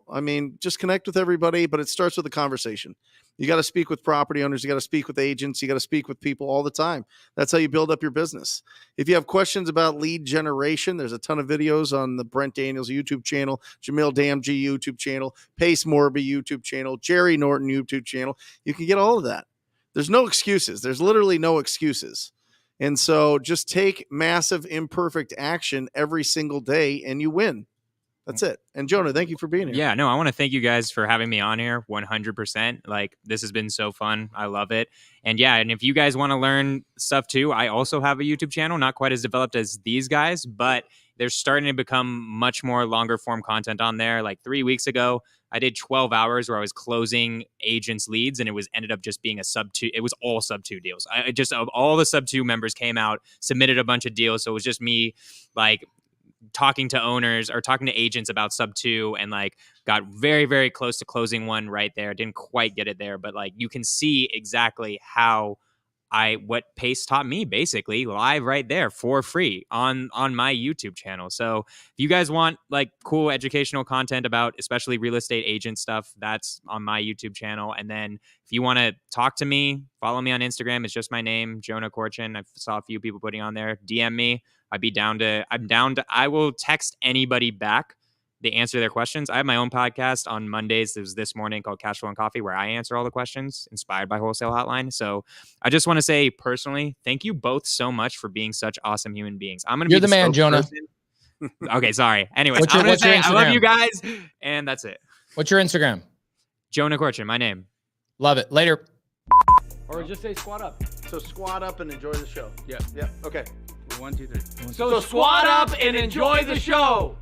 B: just connect with everybody, but it starts with a conversation. You got to speak with property owners. You got to speak with agents. You got to speak with people all the time. That's how you build up your business. If you have questions about lead generation, there's a ton of videos on the Brent Daniels YouTube channel, Jamil Damji YouTube channel, Pace Morby YouTube channel, Jerry Norton YouTube channel. You can get all of that. There's no excuses. There's literally no excuses. And so just take massive imperfect action every single day and you win. That's it. And Jonah, thank you for being here.
D: Yeah, no, I want to thank you guys for having me on here 100%. This has been so fun. I love it. And yeah, and if you guys want to learn stuff too, I also have a YouTube channel, not quite as developed as these guys, but they're starting to become much more longer form content on there. 3 weeks ago, I did 12 hours where I was closing agents' leads, and ended up just being a sub-2. It was all sub-2 deals. All the sub-2 members came out, submitted a bunch of deals. So it was just me talking to owners or talking to agents about sub-2, and got very, very close to closing one right there. Didn't quite get it there, but you can see exactly what Pace taught me, basically live right there for free on my YouTube channel. So if you guys want cool educational content about especially real estate agent stuff, that's on my YouTube channel. And then if you want to talk to me, follow me on Instagram. It's just my name, Jonah Korchin. I saw a few people putting on there. DM me. I will text anybody back to answer their questions. I have my own podcast on Mondays. It was this morning called Cash Flow and Coffee, where I answer all the questions inspired by Wholesale Hotline. So I just want to say personally, thank you both so much for being such awesome human beings. You're
E: the man, Jonah.
D: Okay, sorry. Anyways, I'm going to say I love you guys, and that's it.
E: What's your Instagram?
D: Jonah Korchin, my name.
E: Love it. Later.
C: Or just say squat up.
B: So squat up and enjoy the show.
A: Yeah.
B: Yeah. Okay.
A: 1, 2, 3.
C: So squat up and enjoy the show.